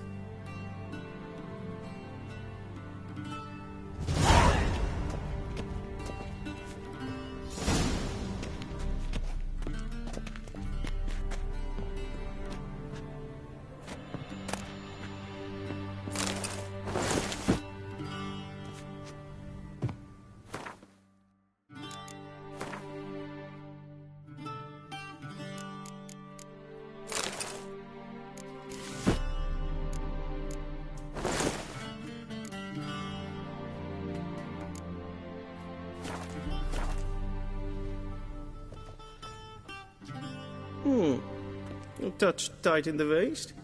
A touch tight in the waist,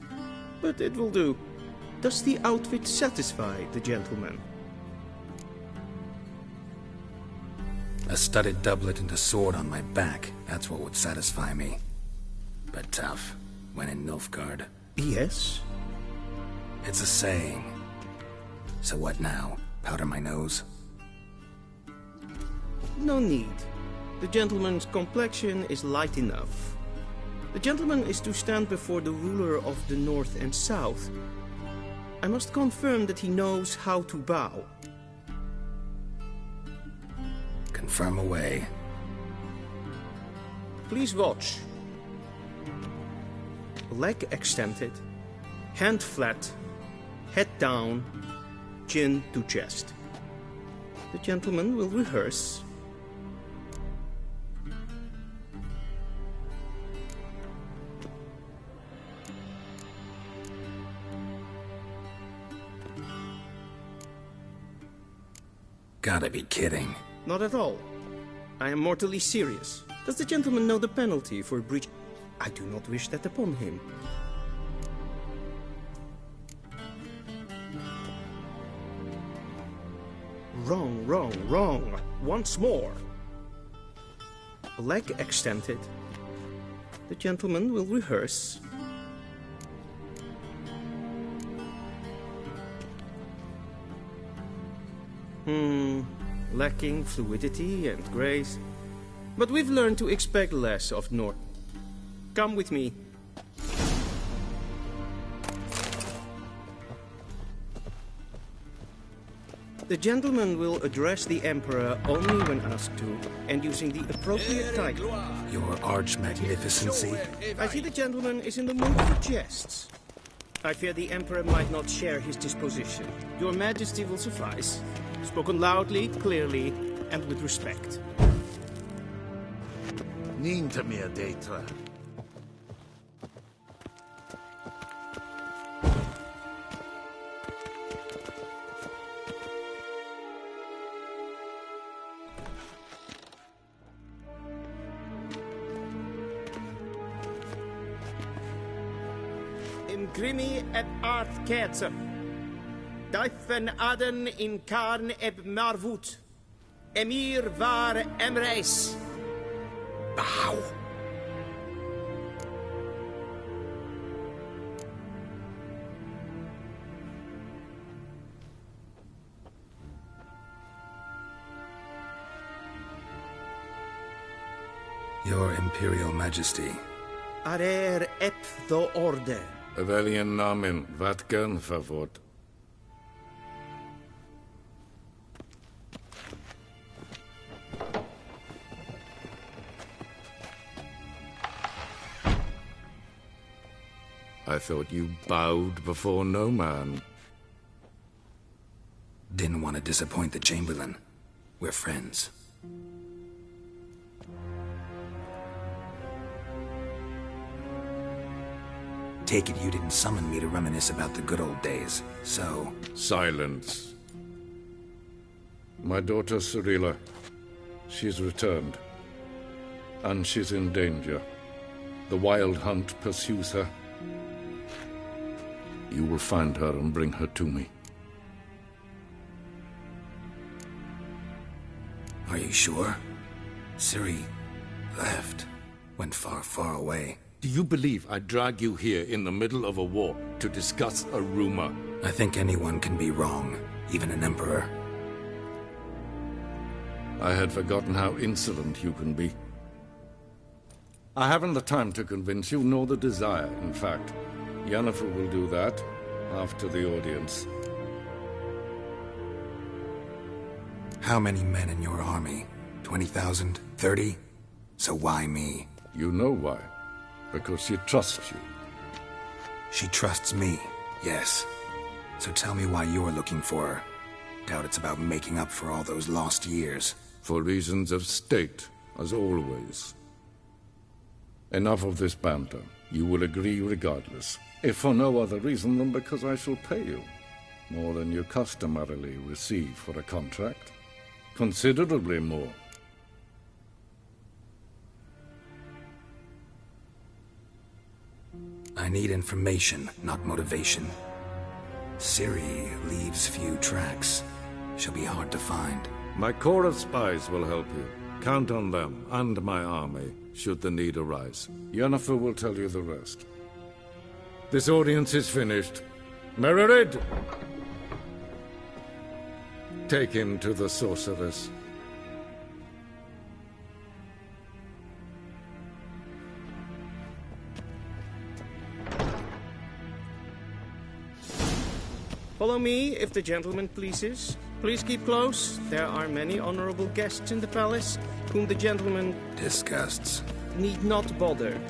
but it will do. Does the outfit satisfy the gentleman? A studded doublet and a sword on my back, that's what would satisfy me. But tough, when in Nilfgaard. Yes? It's a saying. So what now? Powder my nose? No need. The gentleman's complexion is light enough. The gentleman is to stand before the ruler of the North and South. I must confirm that he knows how to bow. Confirm away. Please watch. Leg extended, hand flat, head down, chin to chest. The gentleman will rehearse. Gotta be kidding. Not at all. I am mortally serious. Does the gentleman know the penalty for breach? I do not wish that upon him. Wrong, wrong, wrong. Once more. Leg extended. The gentleman will rehearse. Lacking fluidity and grace. But we've learned to expect less of North. Come with me. The gentleman will address the Emperor only when asked to, and using the appropriate title. Your Arch-Magnificency. I see the gentleman is in the mood for jests. I fear the Emperor might not share his disposition. Your Majesty will suffice. Spoken loudly, clearly, and with respect. Ninta mir deitra. Imgrimi et art ketzer. Daifen aden in karn eb marvut. Emir var emreis. Bow. Your Imperial Majesty. Arer ep the orde. Evelian namen, wat gern favort. I thought you bowed before no man. want to disappoint the Chamberlain. We're friends. Take it you didn't summon me to reminisce about the good old days, so... Silence. My daughter Cirilla, she's returned. And she's in danger. The Wild Hunt pursues her. You will find her and bring her to me. Are you sure? Ciri left. Went far, far away. Do you believe I'd drag you here in the middle of a war to discuss a rumor? I think anyone can be wrong, even an emperor. I had forgotten how insolent you can be. I haven't the time to convince you, nor the desire, in fact. Yennefer will do that after the audience. How many men in your army? 20,000? 30? So why me? You know why. Because she trusts you. She trusts me, yes. So tell me why you're looking for her. Doubt it's about making up for all those lost years. For reasons of state, as always. Enough of this banter. You will agree regardless. If for no other reason than because I shall pay you. More than you customarily receive for a contract. Considerably more. I need information, not motivation. Ciri leaves few tracks. She'll be hard to find. My corps of spies will help you. Count on them, and my army, should the need arise. Yennefer will tell you the rest. This audience is finished. Mererid! Take him to the sorceress. Follow me, if the gentleman pleases. Please keep close. There are many honorable guests in the palace, whom the gentleman... disgusts. ...need not bother.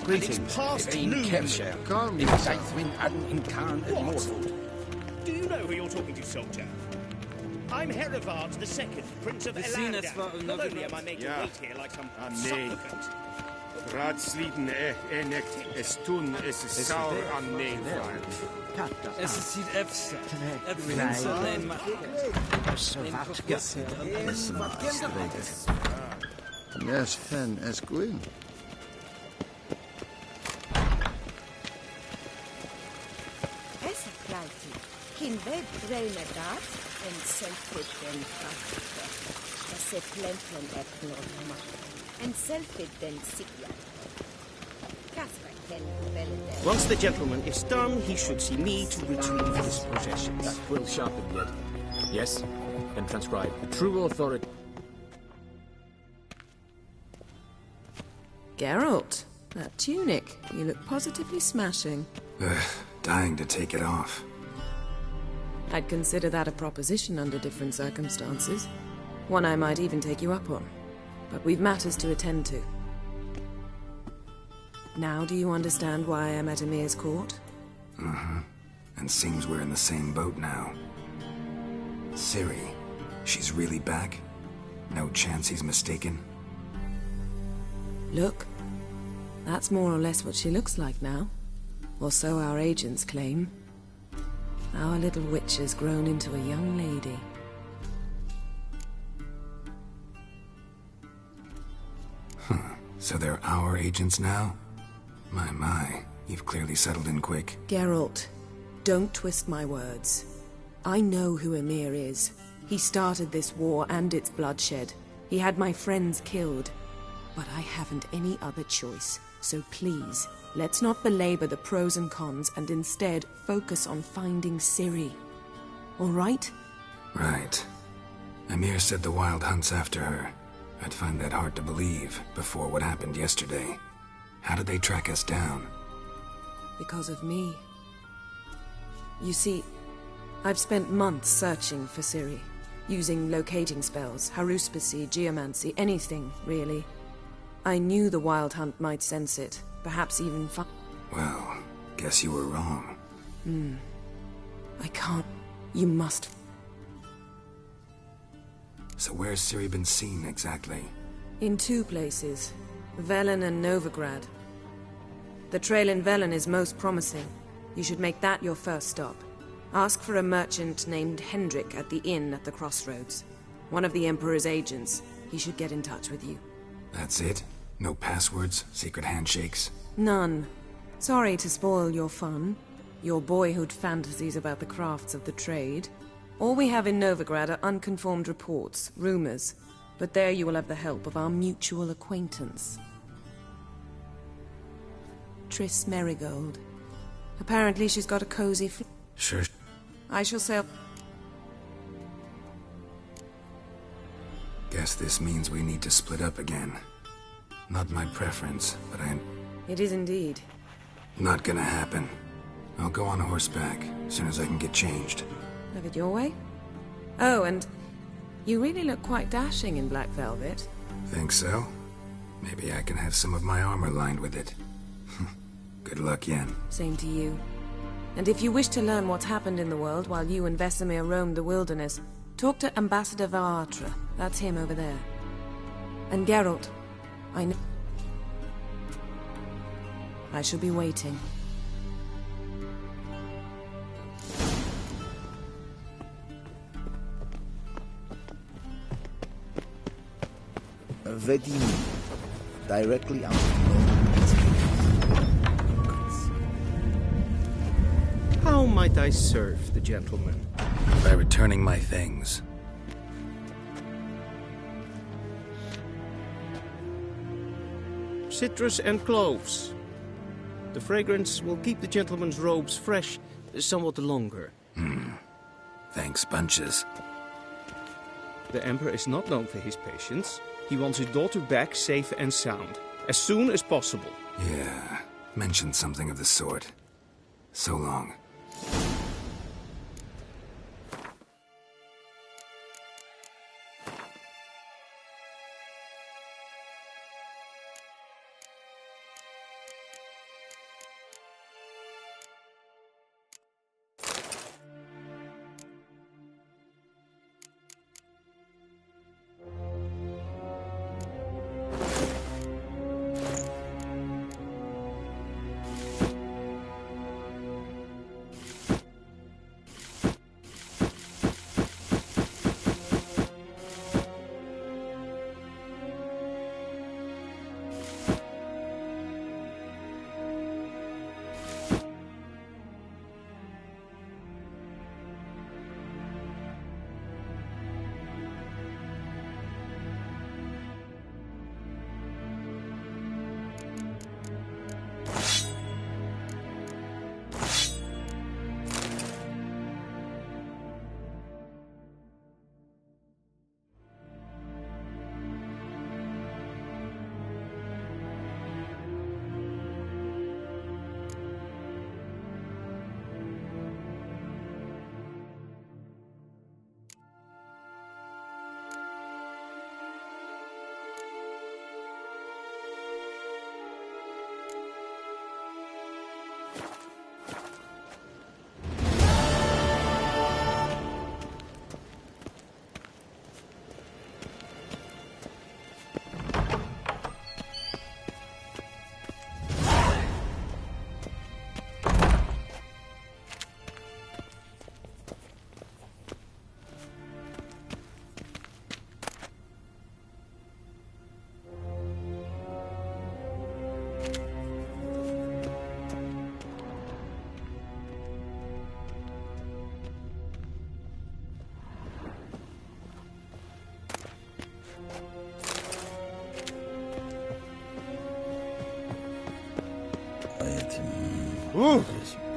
Greetings. It's past noon. Calm If yourself. Deathwind hadn't incarnate mortal. Do you know who you're talking to, soldier? I'm Herivard II, Prince of Elandan. Not only am I made to wait here like some supplicant. Raadsliden enek estun is saur an neefvaart. Es sieht efsa. Prince alleen Yes, Fen Esquin. Kin ved bruna dat en selfit den fakta. Se plemplen blodma. En selfit den sikya. Once the gentleman is done, he should see me to retrieve his possessions. That will sharpen yet. Yes, and transcribe the true authority. Geralt, that tunic. You look positively smashing. Dying to take it off. I'd consider that a proposition under different circumstances. One I might even take you up on. But we've matters to attend to. Now do you understand why I'm at Emir's court? Mm-hmm. And seems we're in the same boat now. Ciri, she's really back? No chance he's mistaken? Look, that's more or less what she looks like now. Or so our agents claim. Our little witch has grown into a young lady. So they're our agents now? My, you've clearly settled in quick. Geralt, don't twist my words. I know who Emir is. He started this war and its bloodshed. He had my friends killed. But I haven't any other choice. So please, let's not belabor the pros and cons and instead focus on finding Ciri. All right? Right. Emir said the Wild Hunt's after her. I'd find that hard to believe before what happened yesterday. How did they track us down? Because of me. You see, I've spent months searching for Ciri, using locating spells, haruspicy, geomancy, anything, really. I knew the Wild Hunt might sense it, perhaps even Well, guess you were wrong. I can't... You must... So where's Ciri been seen, exactly? In 2 places. Velen and Novigrad. The trail in Velen is most promising. You should make that your first stop. Ask for a merchant named Hendrik at the inn at the crossroads. One of the Emperor's agents. He should get in touch with you. That's it? No passwords? Secret handshakes? None. Sorry to spoil your fun. Your boyhood fantasies about the crafts of the trade. All we have in Novigrad are unconfirmed reports, rumors. But there you will have the help of our mutual acquaintance. Triss Merigold. Apparently she's got a cozy... Sure. I shall say... Guess this means we need to split up again. Not my preference, but It is indeed. Not gonna happen. I'll go on horseback, as soon as I can get changed. Have it your way? Oh, and you really look quite dashing in black velvet. Think so? Maybe I can have some of my armor lined with it. Good luck, Yen. Same to you. And if you wish to learn what's happened in the world while you and Vesemir roamed the wilderness, talk to Ambassador Varatra. That's him over there. And Geralt, I know... I shall be waiting. Vedimi, directly out. How might I serve the gentleman? By returning my things. Citrus and cloves. The fragrance will keep the gentleman's robes fresh somewhat longer. Thanks, bunches. The Emperor is not known for his patience. He wants his daughter back safe and sound, as soon as possible. Yeah, mentioned something of the sort. So long.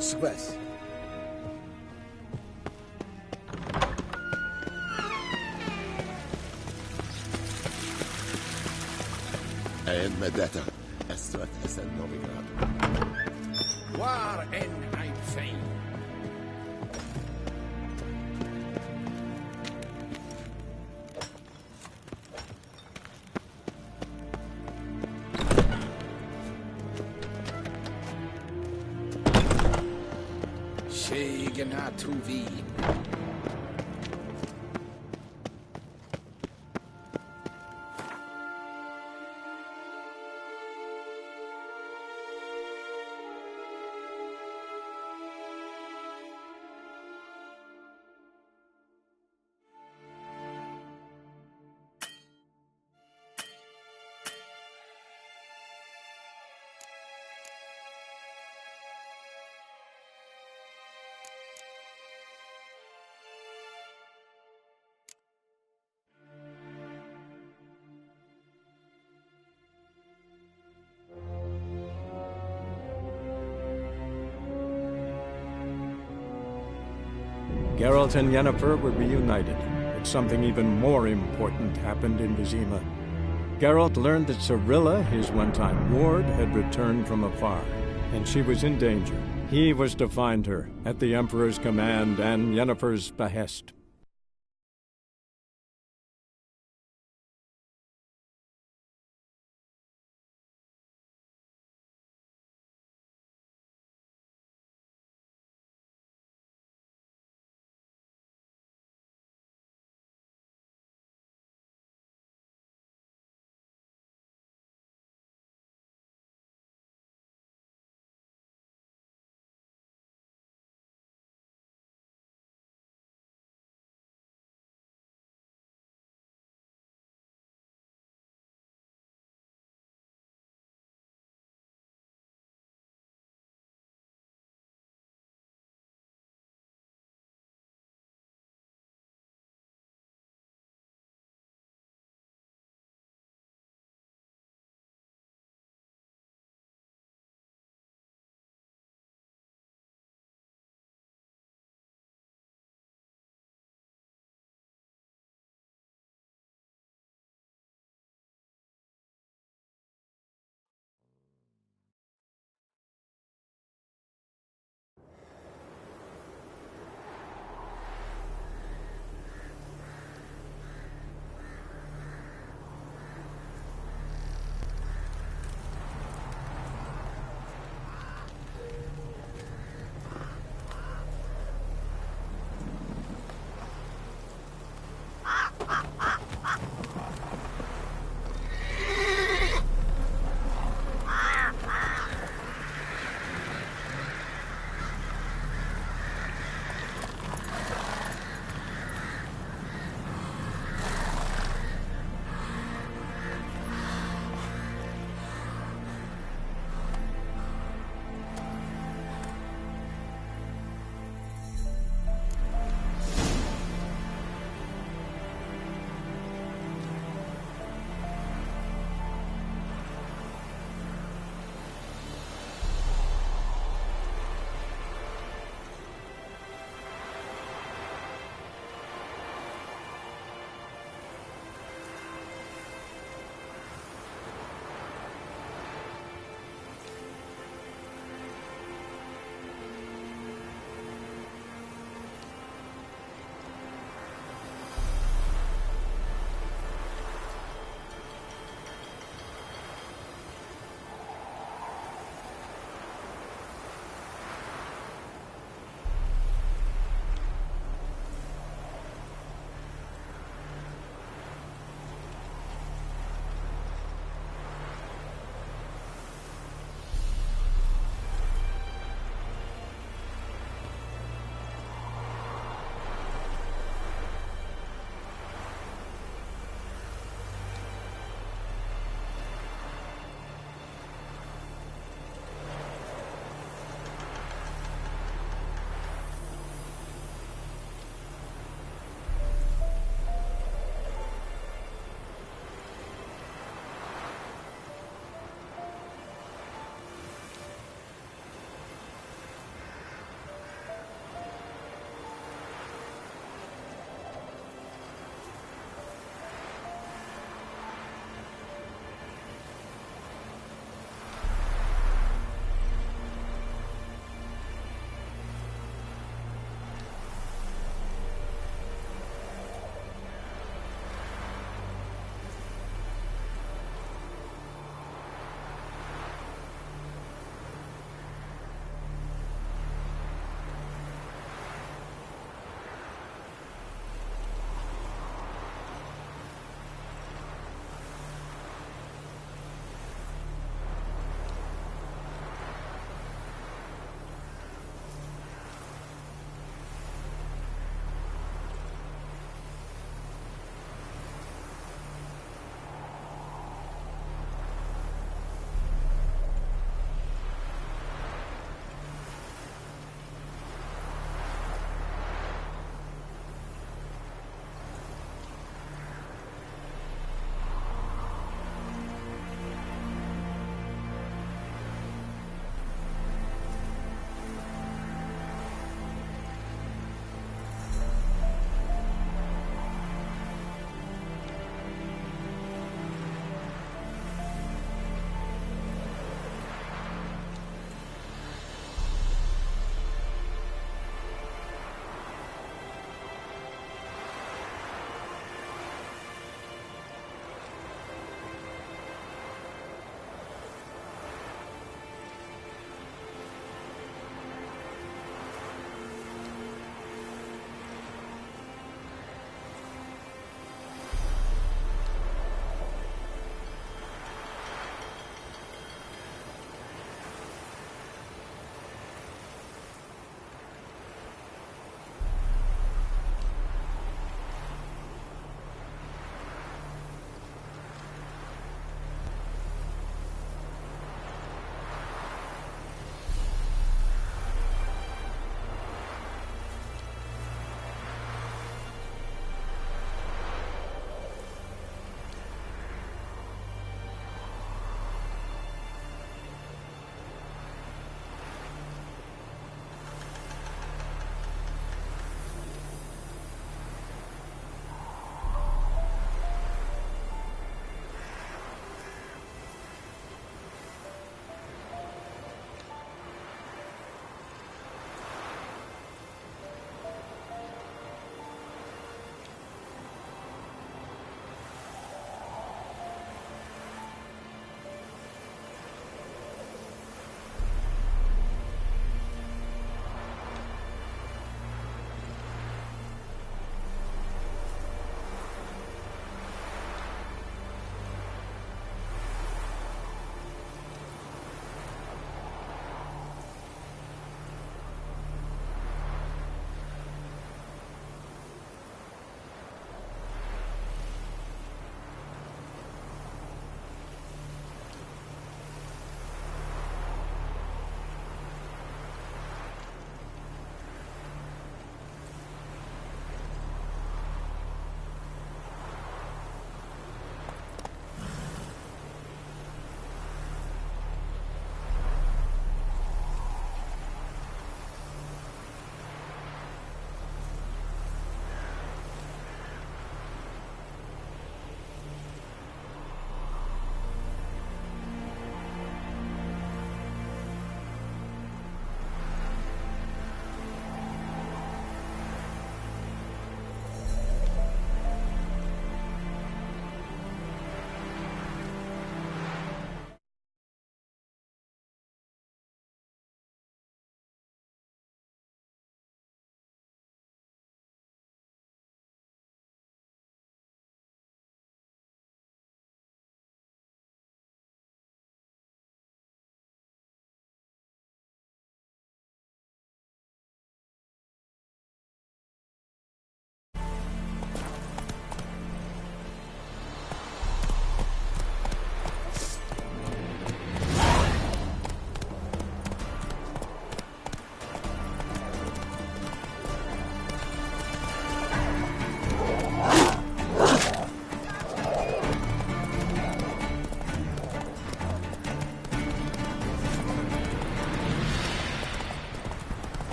Success. And Medetta, Estrat es en Novigrad. War en ein Fein. Che gna truvi. Geralt and Yennefer were reunited, but something even more important happened in Vizima. Geralt learned that Cirilla, his one-time ward, had returned from afar, and she was in danger. He was to find her, at the Emperor's command and Yennefer's behest.